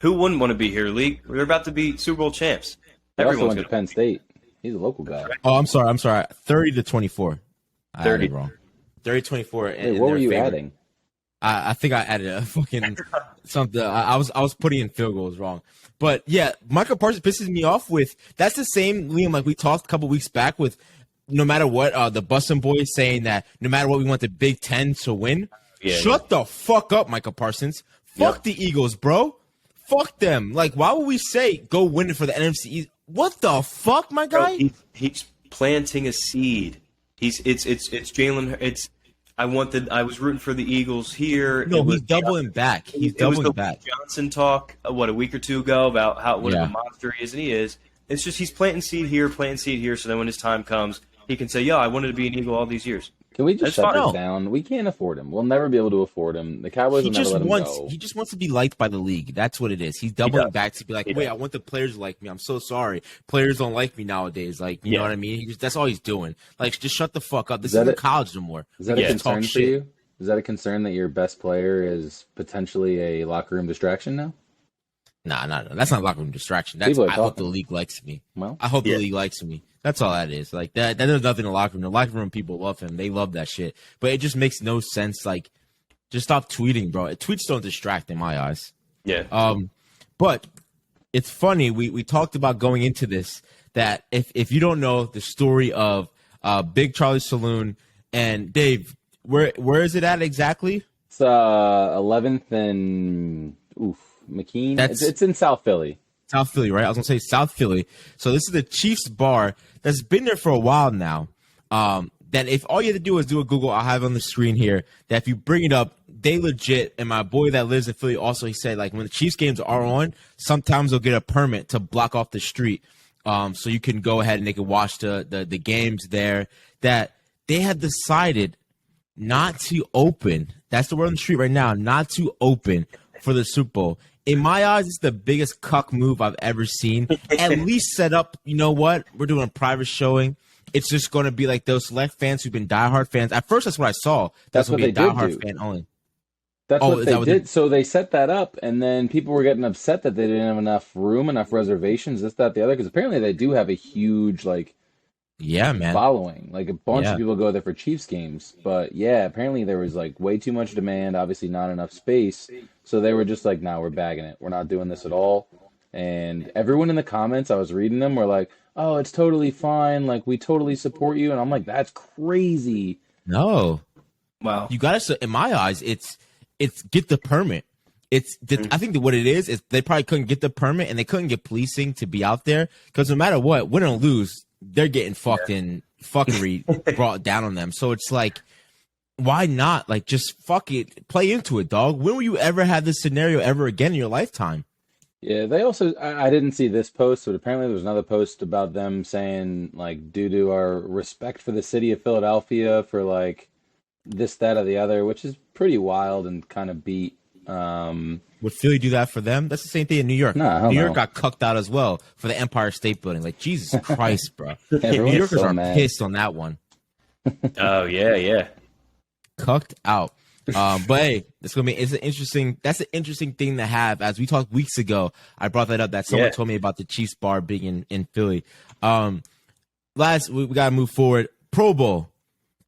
Who wouldn't want to be here, Lee? We're about to be Super Bowl champs. Everyone went to Penn State. He's a local guy. Oh, I'm sorry. 30-24. I 30. had it wrong. 30-24. Hey, what were you adding? I think I added a fucking something. I was putting in field goals wrong. But yeah, Michael Parsons pisses me off with. That's the same, Liam, like we talked a couple weeks back with. No matter what, the Bussin' Boys saying that no matter what, we want the Big Ten to win. Shut the fuck up, Michael Parsons. Fuck the Eagles, bro. Fuck them. Like, why would we say go win it for the NFC East? What the fuck, my guy? Bro, he's planting a seed. It's Jalen. I was rooting for the Eagles here. No, he's doubling back. He's doubling back. Johnson talk a week or two ago about what a monster he is, and he is. It's just he's planting seed here, so then when his time comes, he can say, "Yeah, I wanted to be an Eagle all these years." Can we just shut this down? We can't afford him. We'll never be able to afford him. The Cowboys will never let him go. He just wants to be liked by the league. That's what it is. He's doubling back to be like, wait, I want the players to like me. I'm so sorry. Players don't like me nowadays. Like, you know what I mean? That's all he's doing. Like, just shut the fuck up. This isn't college no more. Is that a concern for you? Is that a concern that your best player is potentially a locker room distraction now? Nah. That's not a locker room distraction. I hope the league likes me. Well, I hope the league likes me. That's all that is. Like that there's nothing in the locker room. The locker room people love him. They love that shit. But it just makes no sense. Like, just stop tweeting, bro. Tweets don't distract in my eyes. Yeah. But it's funny. We talked about going into this that if you don't know the story of Big Charlie Saloon and Dave, Where is it at exactly? It's 11th and McKean. It's in South Philly. South Philly, right? I was gonna say South Philly. So this is the Chiefs bar that's been there for a while now. That if all you have to do is do a Google, I'll have it on the screen here. That if you bring it up, they legit. And my boy that lives in Philly also, he said like when the Chiefs games are on, sometimes they'll get a permit to block off the street, so you can go ahead and they can watch the games there. That they have decided not to open. That's the word on the street right now. Not to open for the Super Bowl. In my eyes, it's the biggest cuck move I've ever seen. At least set up, you know what? We're doing a private showing. It's just going to be like those select fans who've been diehard fans. At first, that's what I saw. That's going to be a diehard fan only. That's what they did. So they set that up, and then people were getting upset that they didn't have enough room, enough reservations, this, that, the other. Because apparently they do have a huge, following. Like a bunch of people go there for Chiefs games. But yeah, apparently there was like way too much demand, obviously not enough space. So they were just like, "No, we're bagging it. We're not doing this at all." And everyone in the comments, I was reading them, were like, "Oh, it's totally fine. Like we totally support you." And I'm like, "That's crazy." No, wow. You got to. In my eyes, it's get the permit. I think that what it is they probably couldn't get the permit and they couldn't get policing to be out there because no matter what, win or lose, they're getting fuckery brought down on them. So it's like, why not? Like, just fuck it, play into it, dog. When will you ever have this scenario ever again in your lifetime? Yeah, they also, I didn't see this post, but apparently there was another post about them saying, like, due to our respect for the city of Philadelphia for, like, this, that, or the other, which is pretty wild and kind of beat. Would Philly do that for them? That's the same thing in New York. No, New York got cucked out as well for the Empire State Building. Like, Jesus Christ, bro. New Yorkers are pissed on that one. Oh, yeah. Cucked out. But hey, that's an interesting thing to have. As we talked weeks ago, I brought that up that someone told me about the Chiefs bar being in Philly. We gotta move forward. Pro Bowl.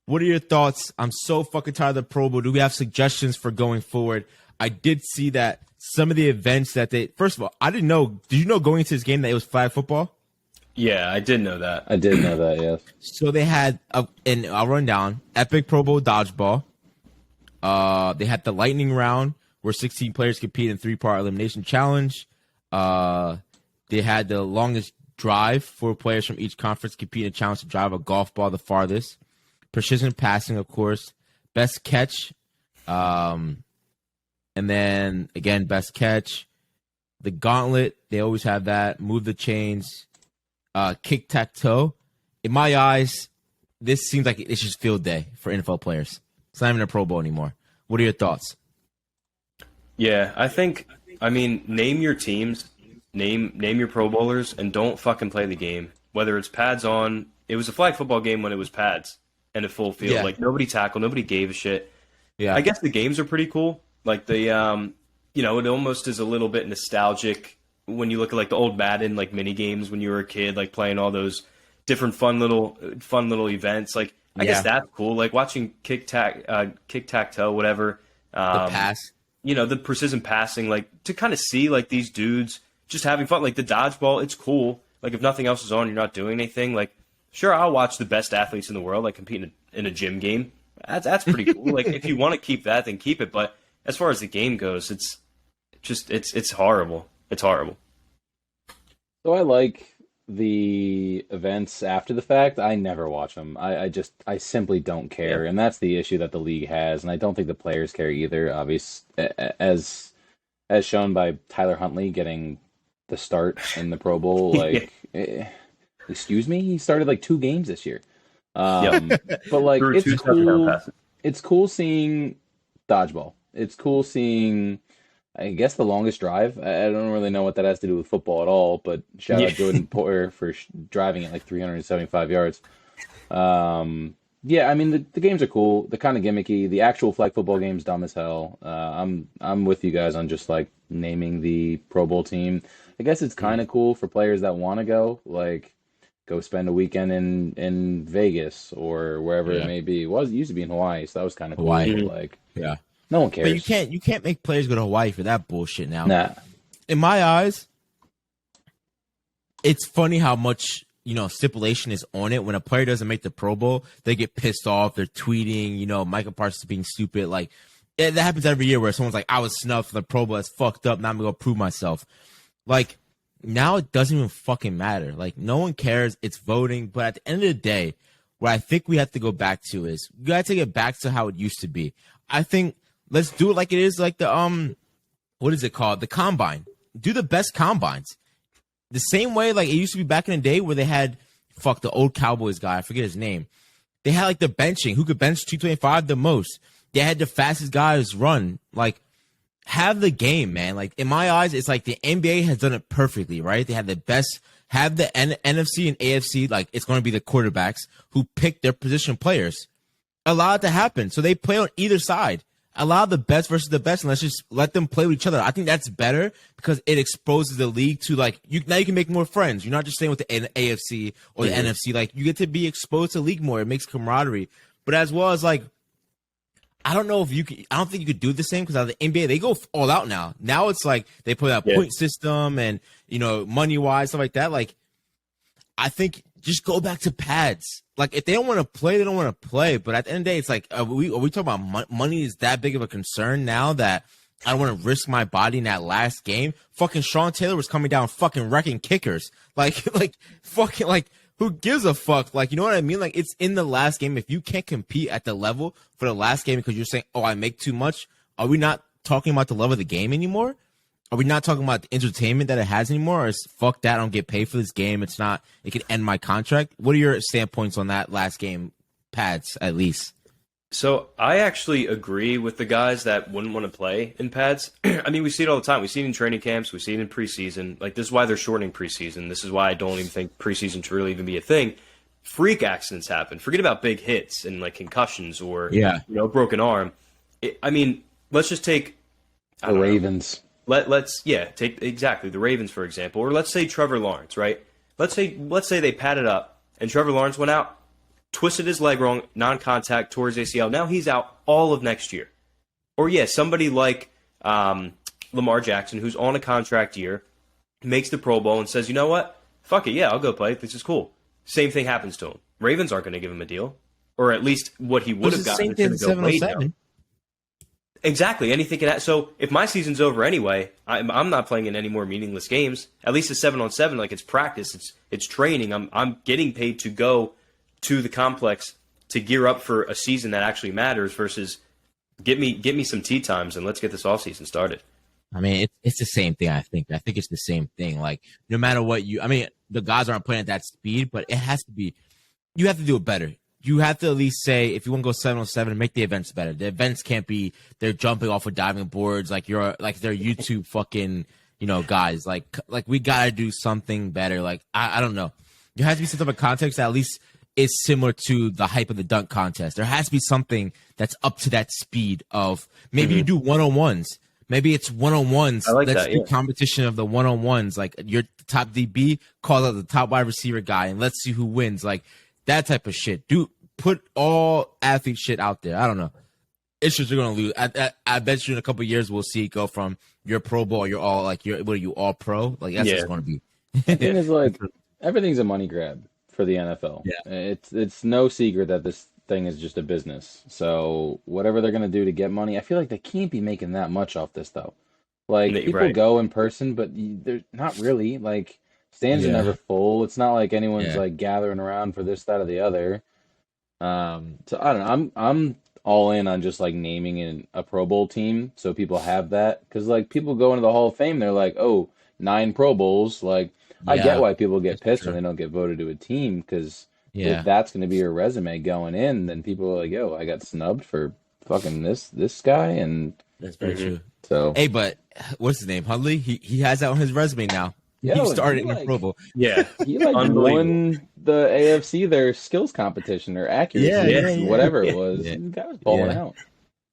What are your thoughts? I'm so fucking tired of the Pro Bowl. Do we have suggestions for going forward? I did see that some of the events that first of all, I didn't know. Did you know going into this game that it was flag football? Yeah, I did know that. I did know that, yes. So they had, and I'll run down, Epic Pro Bowl Dodgeball. They had the lightning round where 16 players compete in 3-part elimination challenge. They had the longest drive, 4 players from each conference compete in a challenge to drive a golf ball the farthest. Precision passing, of course. Best catch. And then, again, best catch. The gauntlet, they always have that. Move the chains. Kick-tack-toe. In my eyes, this seems like it's just field day for NFL players. It's not even a Pro Bowl anymore. What are your thoughts? Yeah, name your teams, name your Pro Bowlers, and don't fucking play the game. Whether it's pads on, it was a flag football game when it was pads and a full field. Yeah. Like nobody tackled, nobody gave a shit. Yeah, I guess the games are pretty cool. Like it almost is a little bit nostalgic when you look at like the old Madden like mini games when you were a kid, like playing all those different fun little events. Like I guess that's cool. Like watching kick tack toe, whatever. The pass. The precision passing, like to kind of see like these dudes just having fun. Like the dodgeball, it's cool. Like if nothing else is on, you're not doing anything. Like sure, I'll watch the best athletes in the world like compete in a gym game. That's pretty cool. Like if you want to keep that, then keep it. But as far as the game goes, it's horrible. It's horrible. So I like the events after the fact. I never watch them. I simply don't care, and that's the issue that the league has, and I don't think the players care either. Obviously, as shown by Tyler Huntley getting the start in the Pro Bowl. Like, excuse me, he started like 2 games this year. But like, it's cool. It's cool seeing dodgeball. It's cool seeing, I guess, the longest drive. I don't really know what that has to do with football at all, but shout out Jordan Poyer for driving it like 375 yards. Yeah, I mean, the games are cool. They're kind of gimmicky. The actual flag football game's dumb as hell. I'm with you guys on just like naming the Pro Bowl team. I guess it's kind of cool for players that want to go, like go spend a weekend in Vegas or wherever it may be. It used to be in Hawaii, so that was kind of cool. Like, no one cares. But you can't make players go to Hawaii for that bullshit now. Nah. In my eyes, it's funny how much stipulation is on it. When a player doesn't make the Pro Bowl, they get pissed off. They're tweeting, Michael Parsons being stupid. Like, that happens every year where someone's like, I was snubbed for the Pro Bowl. That's fucked up. Now I'm going to go prove myself. Like, now it doesn't even fucking matter. Like, no one cares. It's voting. But at the end of the day, what I think we have to go back to is we got to take it back to how it used to be. I think let's do it like it is like the, what is it called? The combine. Do the best combines. The same way like it used to be back in the day where they had, the old Cowboys guy. I forget his name. They had like the benching. Who could bench 225 the most? They had the fastest guys run. Like, have the game, man. Like, in my eyes, it's like the NBA has done it perfectly, right? They have the best, have the NFC and AFC, like, it's going to be the quarterbacks who pick their position players. Allow it to happen. So they play on either side. Allow the best versus the best, and let's just let them play with each other. I think that's better because it exposes the league to, like, now you can make more friends. You're not just staying with the AFC or the NFC. Like, you get to be exposed to the league more. It makes camaraderie. But as well as, like, I don't know if you could. I don't think you could do the same because the NBA, they go all out now. Now it's like they put that point system and money wise stuff like that. Like, I think just go back to pads. Like, if they don't want to play, they don't want to play. But at the end of the day, it's like, are we talking about money is that big of a concern now that I don't want to risk my body in that last game? Fucking Sean Taylor was coming down, fucking wrecking kickers. Like fucking like. Who gives a fuck? Like, you know what I mean? Like, it's in the last game. If you can't compete at the level for the last game because you're saying, oh, I make too much, are we not talking about the love of the game anymore? Are we not talking about the entertainment that it has anymore? Or is fuck that, I don't get paid for this game. It's not, it could end my contract. What are your standpoints on that last game, pads, at least? So I actually agree with the guys that wouldn't want to play in pads. I mean, we see it all the time. We see it in training camps. We see it in preseason. Like, this is why they're shortening preseason. This is why I don't even think preseason should really even be a thing. Freak accidents happen. Forget about big hits and, like, concussions or, broken arm. I mean, let's just take the Ravens. Let's take exactly the Ravens, for example. Or let's say Trevor Lawrence, right? Let's say they padded up and Trevor Lawrence went out, twisted his leg wrong, non-contact, tore his ACL. Now he's out all of next year. Or, somebody like Lamar Jackson, who's on a contract year, makes the Pro Bowl and says, you know what? Fuck it, I'll go play. This is cool. Same thing happens to him. Ravens aren't going to give him a deal. Or at least what he would have gotten. Same thing, 707. Exactly. Anything can happen. So if my season's over anyway, I'm not playing in any more meaningless games. At least it's 7-on-7, like it's practice, it's training. I'm getting paid to go to the complex to gear up for a season that actually matters versus get me some tee times and let's get this off season started. I mean, it's the same thing. I think it's the same thing. Like, no matter what the guys aren't playing at that speed, but it has to be. You have to do it better. You have to at least say, if you want to go 7-on-7, make the events better. The events can't be they're jumping off of diving boards like they're YouTube fucking guys. Like we gotta do something better. Like I don't know. There has to be some type of context that at least is similar to the hype of the dunk contest. There has to be something that's up to that speed of maybe you do one-on-ones. Maybe it's one-on-ones. I like Let's that, do competition of the one-on-ones. Like your top DB calls out the top wide receiver guy and let's see who wins. Like that type of shit. Put all athlete shit out there. I don't know. It's just you're gonna lose. I bet you in a couple of yeyears we'll see it go from your Pro Bowl, you're all like what are you all pro? Like that's just gonna be. The thing is, like, everything's a money grab for the NFL. Yeah. It's no secret that this thing is just a business. So whatever they're gonna do to get money, I feel like they can't be making that much off this though. Like people go in person, but they're not really. Like stands are never full. It's not like anyone's like gathering around for this, that, or the other. So I don't know. I'm all in on just like naming a Pro Bowl team so people have that because like people go into the Hall of Fame, they're like, oh, 9 Pro Bowls. Like I get why people get pissed when they don't get voted to a team because if that's going to be your resume going in, then people are like, yo, I got snubbed for fucking this guy, and that's very true. So hey, but what's his name? Huntley? He has that on his resume now. Yeah, he started in the Pro Bowl. Yeah, he like won the AFC their skills competition or accuracy, whatever it was. The guy was balling out.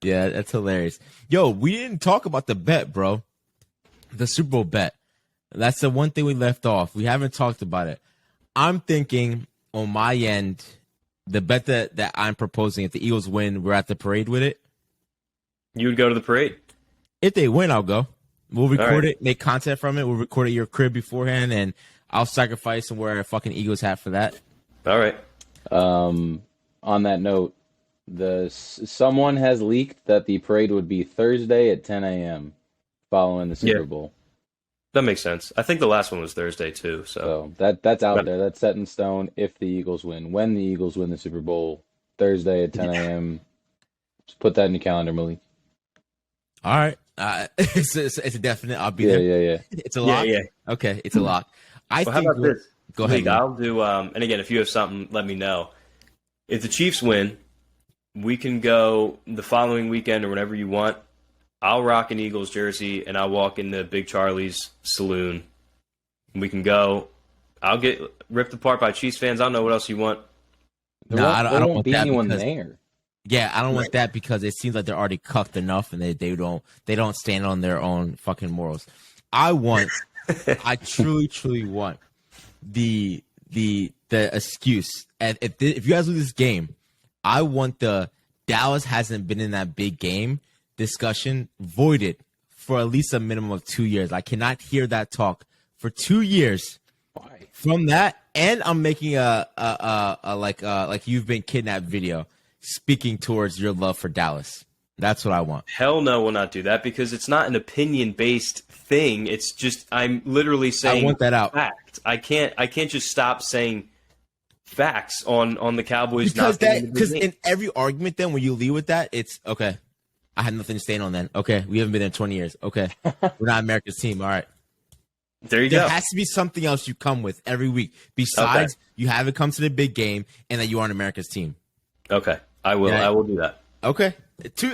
Yeah, that's hilarious. Yo, we didn't talk about the bet, bro. The Super Bowl bet. That's the one thing we left off. We haven't talked about it. I'm thinking on my end, the bet that I'm proposing, if the Eagles win, we're at the parade with it. You would go to the parade? If they win, I'll go. We'll record it, make content from it. We'll record at your crib beforehand, and I'll sacrifice and wear a fucking Eagles hat for that. All right. On that note, someone has leaked that the parade would be Thursday at 10 a.m. following the Super Bowl. That makes sense. I think the last one was Thursday too. So that's out there. That's set in stone if the Eagles win. When the Eagles win the Super Bowl, Thursday at 10 a.m. Just put that in your calendar, Malik. All right. It's a definite. I'll be there. Yeah. It's a lock? Yeah. Okay, it's a lock. How about this? Go ahead. I'll do, and again, if you have something, let me know. If the Chiefs win, we can go the following weekend or whenever you want. I'll rock an Eagles jersey, and I'll walk into Big Charlie's saloon. We can go. I'll get ripped apart by Chiefs fans. I don't know what else you want. I don't want be anyone there. Yeah, I don't want that because it seems like they're already cuffed enough, and they don't stand on their own fucking morals. I truly want the excuse. And if you guys lose this game, I want the Dallas hasn't been in that big game discussion voided for at least a minimum of 2 years. I cannot hear that talk for 2 years. Why? From that, and I'm making a like you've been kidnapped video speaking towards your love for Dallas. That's what I want. Hell no, we'll not do that because it's not an opinion-based thing. It's just I'm literally saying I want that out. Fact. I can't just stop saying facts on the Cowboys because because in every argument then when you lead with that, it's okay. I had nothing to stand on then. Okay, we haven't been there in 20 years. Okay, we're not America's team. All right. There There has to be something else you come with every week besides you haven't come to the big game and that you aren't America's team. Okay, I will. Yeah. I will do that. Okay,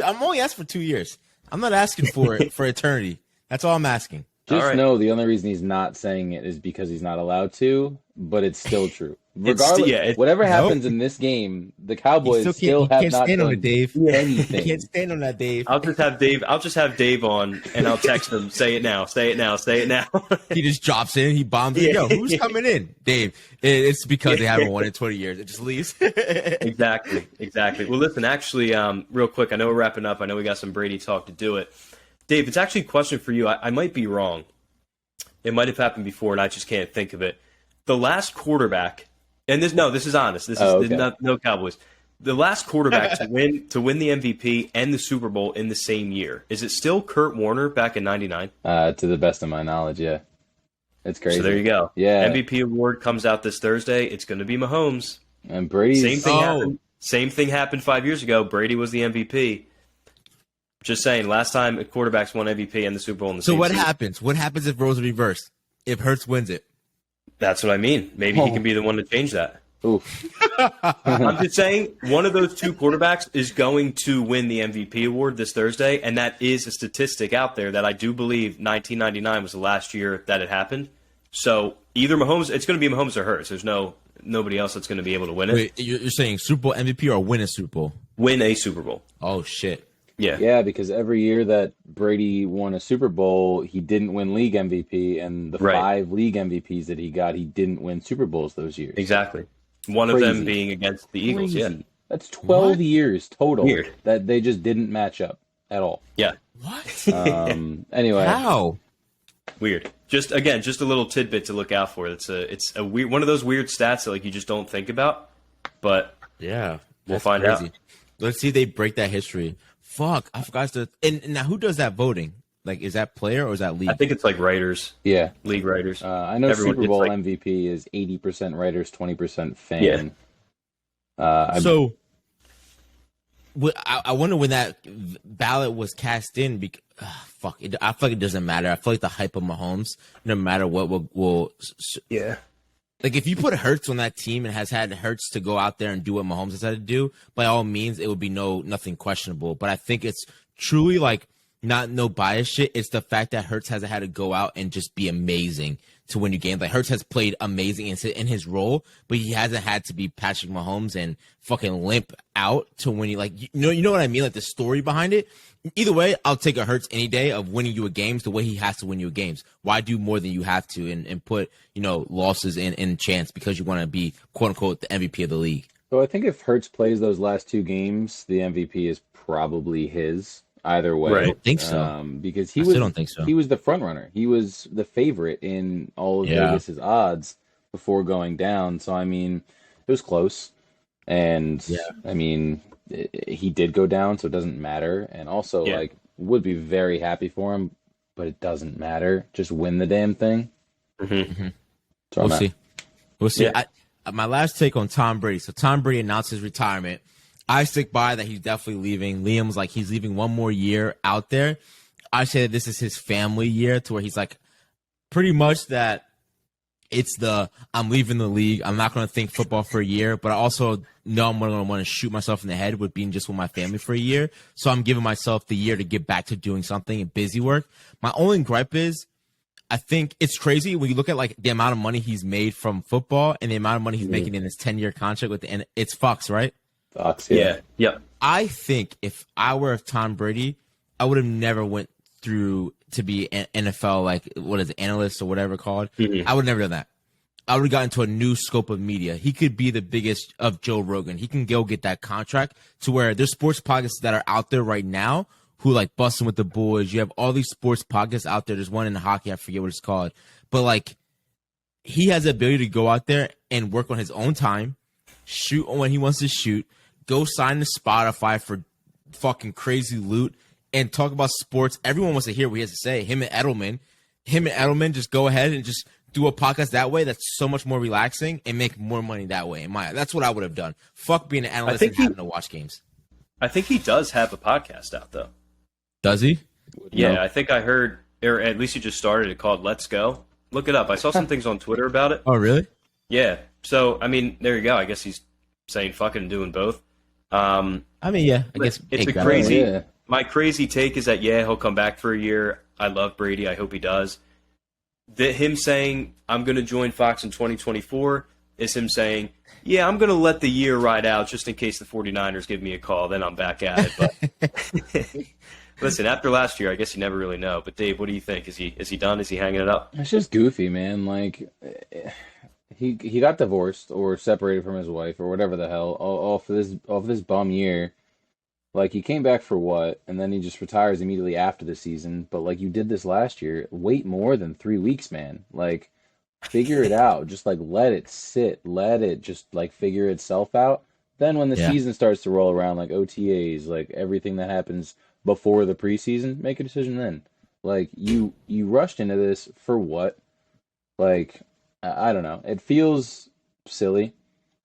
I'm only asking for 2 years. I'm not asking for it for eternity. That's all I'm asking. Just know the only reason he's not saying it is because he's not allowed to, but it's still true. Regardless, whatever happens in this game, the Cowboys still have not done anything. You can't stand on that, Dave. I'll just have Dave on, and I'll text him. Say it now. Say it now. Say it now. He just drops in. He bombs it. Yo, who's coming in? Dave. It's because they haven't won in 20 years. It just leaves. Exactly. Well, listen, actually, real quick, I know we're wrapping up. I know we got some Brady talk to do it. Dave, it's actually a question for you. I might be wrong. It might have happened before, and I just can't think of it. The last quarterback, and this is honest. This is no Cowboys. The last quarterback to win the MVP and the Super Bowl in the same year. Is it still Kurt Warner back in '99? To the best of my knowledge, yeah. It's crazy. So there you go. Yeah. MVP award comes out this Thursday. It's going to be Mahomes. And Brady's Same thing happened 5 years ago. Brady was the MVP. Just saying, last time quarterbacks won MVP and the Super Bowl in the same season. Happens? What happens if roles are reversed? If Hurts wins it? That's what I mean. Maybe he can be the one to change that. Oof. I'm just saying, one of those two quarterbacks is going to win the MVP award this Thursday, and that is a statistic out there that I do believe 1999 was the last year that it happened. So either Mahomes, it's going to be Mahomes or Hurts. There's nobody else that's going to be able to win it. Wait, you're saying Super Bowl MVP or win a Super Bowl? Win a Super Bowl. Oh, shit. Yeah, because every year that Brady won a Super Bowl, he didn't win league MVP, and the 5 league MVPs that he got, he didn't win Super Bowls those years. Exactly. One of them being against the Eagles, yeah. That's 12 years total that they just didn't match up at all. Yeah. What? Anyway. How? Weird. Just a little tidbit to look out for. It's a weird one of those weird stats that like you just don't think about, but yeah, we'll find out. Let's see if they break that history. Fuck, I forgot to. And now, who does that voting? Like, is that player or is that league? I think it's like writers. Yeah, league writers. I know Super Bowl MVP is 80% writers, 20% fan. Yeah. So, I wonder when that ballot was cast in. Because I feel like it doesn't matter. I feel like the hype of Mahomes, no matter what, will. Yeah. Like, if you put Hurts on that team and has had Hurts to go out there and do what Mahomes has had to do, by all means, it would be nothing questionable. But I think it's truly, like, no bias shit. It's the fact that Hurts hasn't had to go out and just be amazing to win you games. Like, Hurts has played amazing in his role, but he hasn't had to be Patrick Mahomes and fucking limp out to win you. Like, you know what I mean? Like, the story behind it. Either way, I'll take a Hurts any day of winning you a games the way he has to win you a games. Why do more than you have to and put, losses in chance because you want to be, quote unquote, the MVP of the league? So I think if Hurts plays those last 2 games, the MVP is probably his. either way. Right. I don't think so. Because I still don't think so. he was the front runner. He was the favorite in all of Vegas's odds before going down. So I mean, it was close, and I mean, he did go down, so it doesn't matter. And also, like, would be very happy for him, but it doesn't matter. Just win the damn thing. So We'll see. We'll see. Yeah. My last take on Tom Brady. So Tom Brady announced his retirement. I stick by that he's definitely leaving. Liam's like, he's leaving one more year out there. I say that this is his family year, to where he's like, pretty much that it's I'm leaving the league. I'm not going to think football for a year, but I also know I'm going to want to shoot myself in the head with being just with my family for a year. So I'm giving myself the year to get back to doing something and busy work. My only gripe is, I think it's crazy when you look at like the amount of money he's made from football and the amount of money he's making in his 10-year contract with it's Fox, right? Fox, yeah. I think if I were Tom Brady, I would have never went through to be an NFL, like, what is it, analyst or whatever called. I would have never done that. I would have gotten into a new scope of media. He could be the biggest of Joe Rogan. He can go get that contract to where there's sports podcasts that are out there right now who like Busting with the Boys. You have all these sports podcasts out there. There's one in hockey. I forget what it's called. But like, he has the ability to go out there and work on his own time, shoot when he wants to shoot, go sign to Spotify for fucking crazy loot, and talk about sports. Everyone wants to hear what he has to say. Him and Edelman just go ahead and just do a podcast that way. That's so much more relaxing and make more money that way. That's what I would have done. Fuck being an analyst and having to watch games. I think he does have a podcast out, though. Does he? Yeah, No. I think I heard, or at least he just started it, called Let's Go. Look it up. I saw some things on Twitter about it. Oh, really? Yeah. So, I mean, there you go. I guess he's saying fucking doing both. I mean, yeah. I guess it's a got it. crazy. Yeah. My crazy take is that, he'll come back for a year. I love Brady. I hope he does. Him saying, I'm going to join Fox in 2024 is him saying, I'm going to let the year ride out just in case the 49ers give me a call. Then I'm back at it. But listen, after last year, I guess you never really know. But Dave, what do you think? Is he done? Is he hanging it up? It's just goofy, man. Like, he got divorced or separated from his wife or whatever the hell off this bum year. Like, he came back for what? And then he just retires immediately after the season. But like, you did this last year. Wait more than 3 weeks, man. Like, figure it out. Just like let it sit. Let it just like figure itself out. Then when the season starts to roll around, like OTAs, like everything that happens before the preseason, make a decision then. Like, you rushed into this for what? Like, I don't know. It feels silly,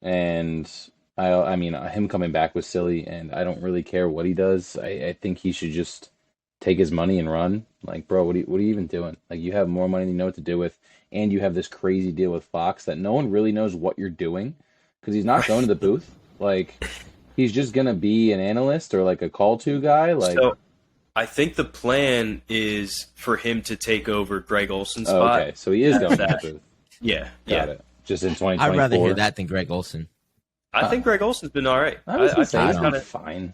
and I mean, him coming back was silly, and I don't really care what he does. I think he should just take his money and run. Like, bro, what are you even doing? Like, you have more money than you know what to do with, and you have this crazy deal with Fox that no one really knows what you're doing because he's not going to the booth. Like, he's just gonna be an analyst or like a call-to guy. Like, So, I think the plan is for him to take over Greg Olson's spot. okay, so he is going to the booth. Yeah. Got it. Just in 2024. I'd rather hear that than Greg Olson. I think Greg Olson's been all right. I was gonna say I he's kinda- been fine.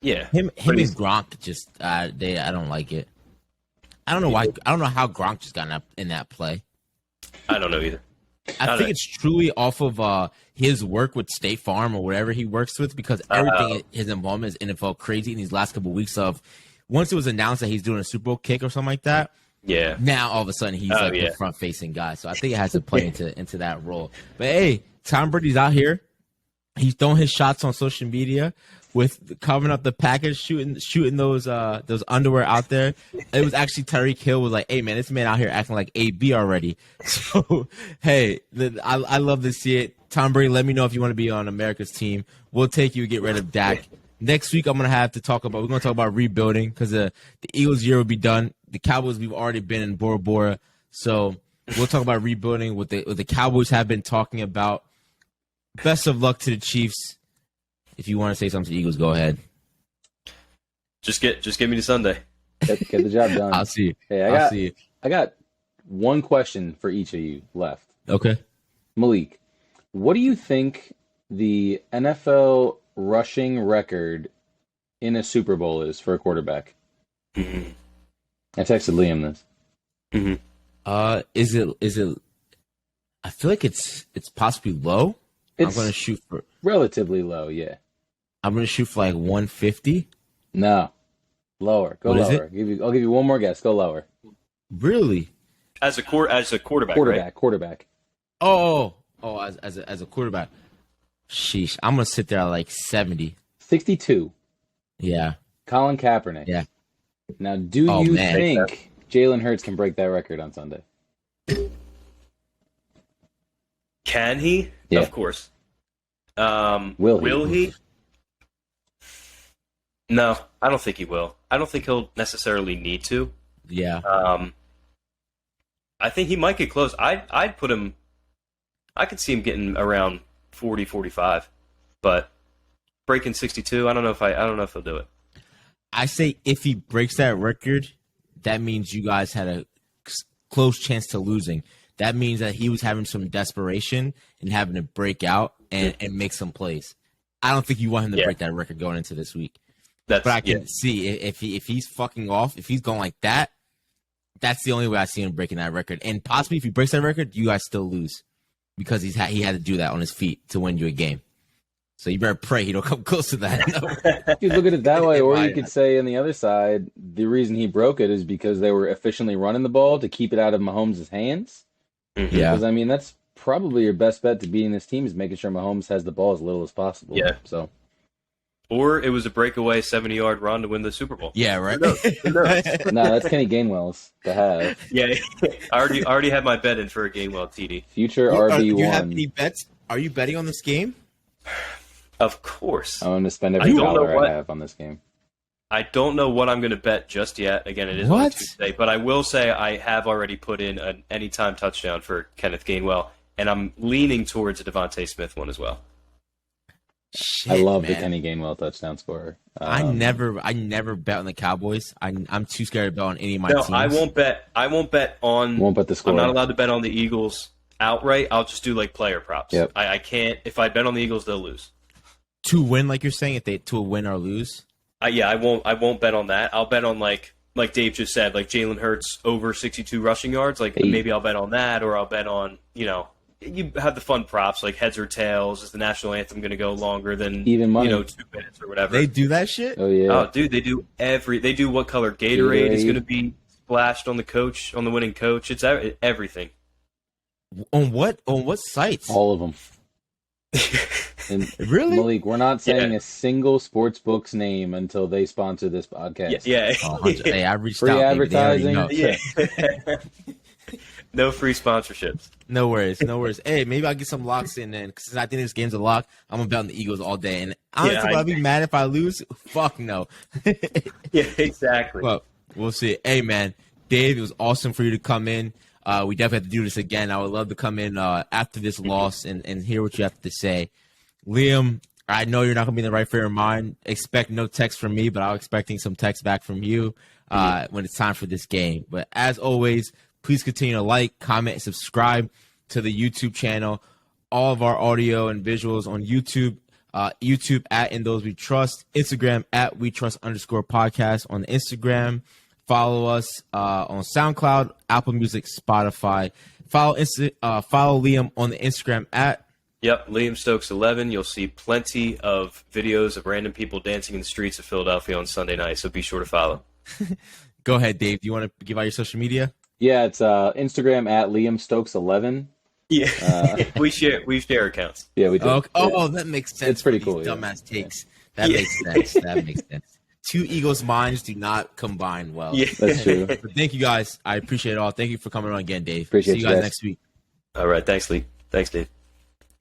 Yeah. Him But and he's- Gronk just I don't like it. I don't know why. I don't know how Gronk just got in that play. I don't know either. I think it's truly off of his work with State Farm or whatever he works with, because everything his involvement is NFL crazy in these last couple of weeks. Of once it was announced that he's doing a Super Bowl kick or something like that, Yeah. now all of a sudden he's the front facing guy. So I think it has to play into that role. But hey, Tom Brady's out here. He's throwing his shots on social media with covering up the package, shooting those underwear out there. It was actually Tyreek Hill was like, "Hey man, this man out here acting like AB already." So hey, I love to see it. Tom Brady, let me know if you want to be on America's team. We'll take you. Get rid of Dak. Next week, we're gonna talk about rebuilding because the Eagles year will be done. The Cowboys, we've already been in Bora Bora, so we'll talk about rebuilding. What the Cowboys have been talking about. Best of luck to the Chiefs. If you want to say something to the Eagles, go ahead. Just give me to Sunday. Get the job done. I'll see you. Hey, I'll see you. I got one question for each of you left. Okay. Malik, what do you think the NFL rushing record in a Super Bowl is for a quarterback? Mm-hmm. I texted Liam this. Mm-hmm. Is it? I feel like it's possibly low. I'm gonna shoot for relatively low, yeah. I'm gonna shoot for like 150. No. Lower. Go What is lower. I'll give you one more guess. Go lower. Really? As a quarterback, right? Quarterback. Oh, as a quarterback. Sheesh. I'm gonna sit there at like 70. 62. Yeah. Colin Kaepernick. Yeah. Now, do you man. think Jalen Hurts can break that record on Sunday? Can he? Yeah. Of course. Will he? No, I don't think he will. I don't think he'll necessarily need to. Yeah. I think he might get close. I'd put him. I could see him getting around 40, 45, but breaking 62. I don't know if he'll do it. I say if he breaks that record, that means you guys had a close chance to losing. That means that he was having some desperation and having to break out and make some plays. I don't think you want him to break that record going into this week. But I can see if he's fucking off, if he's going like that, that's the only way I see him breaking that record. And possibly if he breaks that record, you guys still lose because he had to do that on his feet to win you a game. So you better pray he don't come close to that. You could look at it that way, or you could say on the other side, the reason he broke it is because they were efficiently running the ball to keep it out of Mahomes' hands. Mm-hmm. Yeah. Because, I mean, that's probably your best bet to beating this team is making sure Mahomes has the ball as little as possible. Yeah. So. Or it was a breakaway 70-yard run to win the Super Bowl. Yeah, right. No, that's Kenny Gainwell's to have. Yeah, I already had my bet in for a Gainwell TD. Future RB1. Do you have any bets? Are you betting on this game? Of course. I'm going to spend every dollar I have on this game. I don't know what I'm going to bet just yet. Again, it is on Tuesday, but I will say I have already put in an anytime touchdown for Kenneth Gainwell, and I'm leaning towards a Devontae Smith one as well. Shit, I love man. the Kenny Gainwell touchdown scorer. I never bet on the Cowboys. I'm too scared to bet on any of my teams. I won't bet on. Won't bet the score. I'm not allowed to bet on the Eagles outright. I'll just do like player props. Yep. I can't. If I bet on the Eagles, they'll lose. To win, like you're saying, to win or lose. I won't bet on that. I'll bet on like Dave just said, like Jalen Hurts over 62 rushing yards. Like maybe I'll bet on that, or I'll bet on you have the fun props like heads or tails. Is the national anthem going to go longer than even money? 2 minutes or whatever? They do that shit. Oh yeah. Oh, dude, they do what color Gatorade is going to be splashed on the winning coach. It's everything. On what sites? All of them. And Really? Malik, we're not saying a single sports book's name until they sponsor this podcast. Yeah. Oh, hey, I reached Free out. advertising. Yeah. No free sponsorships. No worries. Hey, maybe I'll get some locks in then, because I think this game's a lock. I'm gonna bet on the Eagles all day, and honestly, I'll be mad if I lose. Fuck no. Yeah, exactly. Well, we'll see. Hey, man, Dave, it was awesome for you to come in. We definitely have to do this again. I would love to come in after this loss and hear what you have to say. Liam, I know you're not going to be in the right frame of mind. Expect no text from me, but I'm expecting some text back from you when it's time for this game. But as always, please continue to like, comment, and subscribe to the YouTube channel. All of our audio and visuals on YouTube. YouTube at In Those We Trust. Instagram at WeTrust_podcast on Instagram. Follow us on SoundCloud, Apple Music, Spotify. Follow Liam on the Instagram at. Yep, Liam Stokes 11. You'll see plenty of videos of random people dancing in the streets of Philadelphia on Sunday night, so be sure to follow. Go ahead, Dave. Do you want to give out your social media? Yeah, it's Instagram at Liam Stokes 11. Yeah, we share accounts. Yeah, we do. Oh, that makes sense. It's pretty cool. Dumbass takes. That makes sense. That makes sense. Two Eagles minds do not combine well. Yeah, that's true. But thank you guys. I appreciate it all. Thank you for coming on again, Dave. Appreciate See you guys next week. All right, thanks, Lee. Thanks, Dave.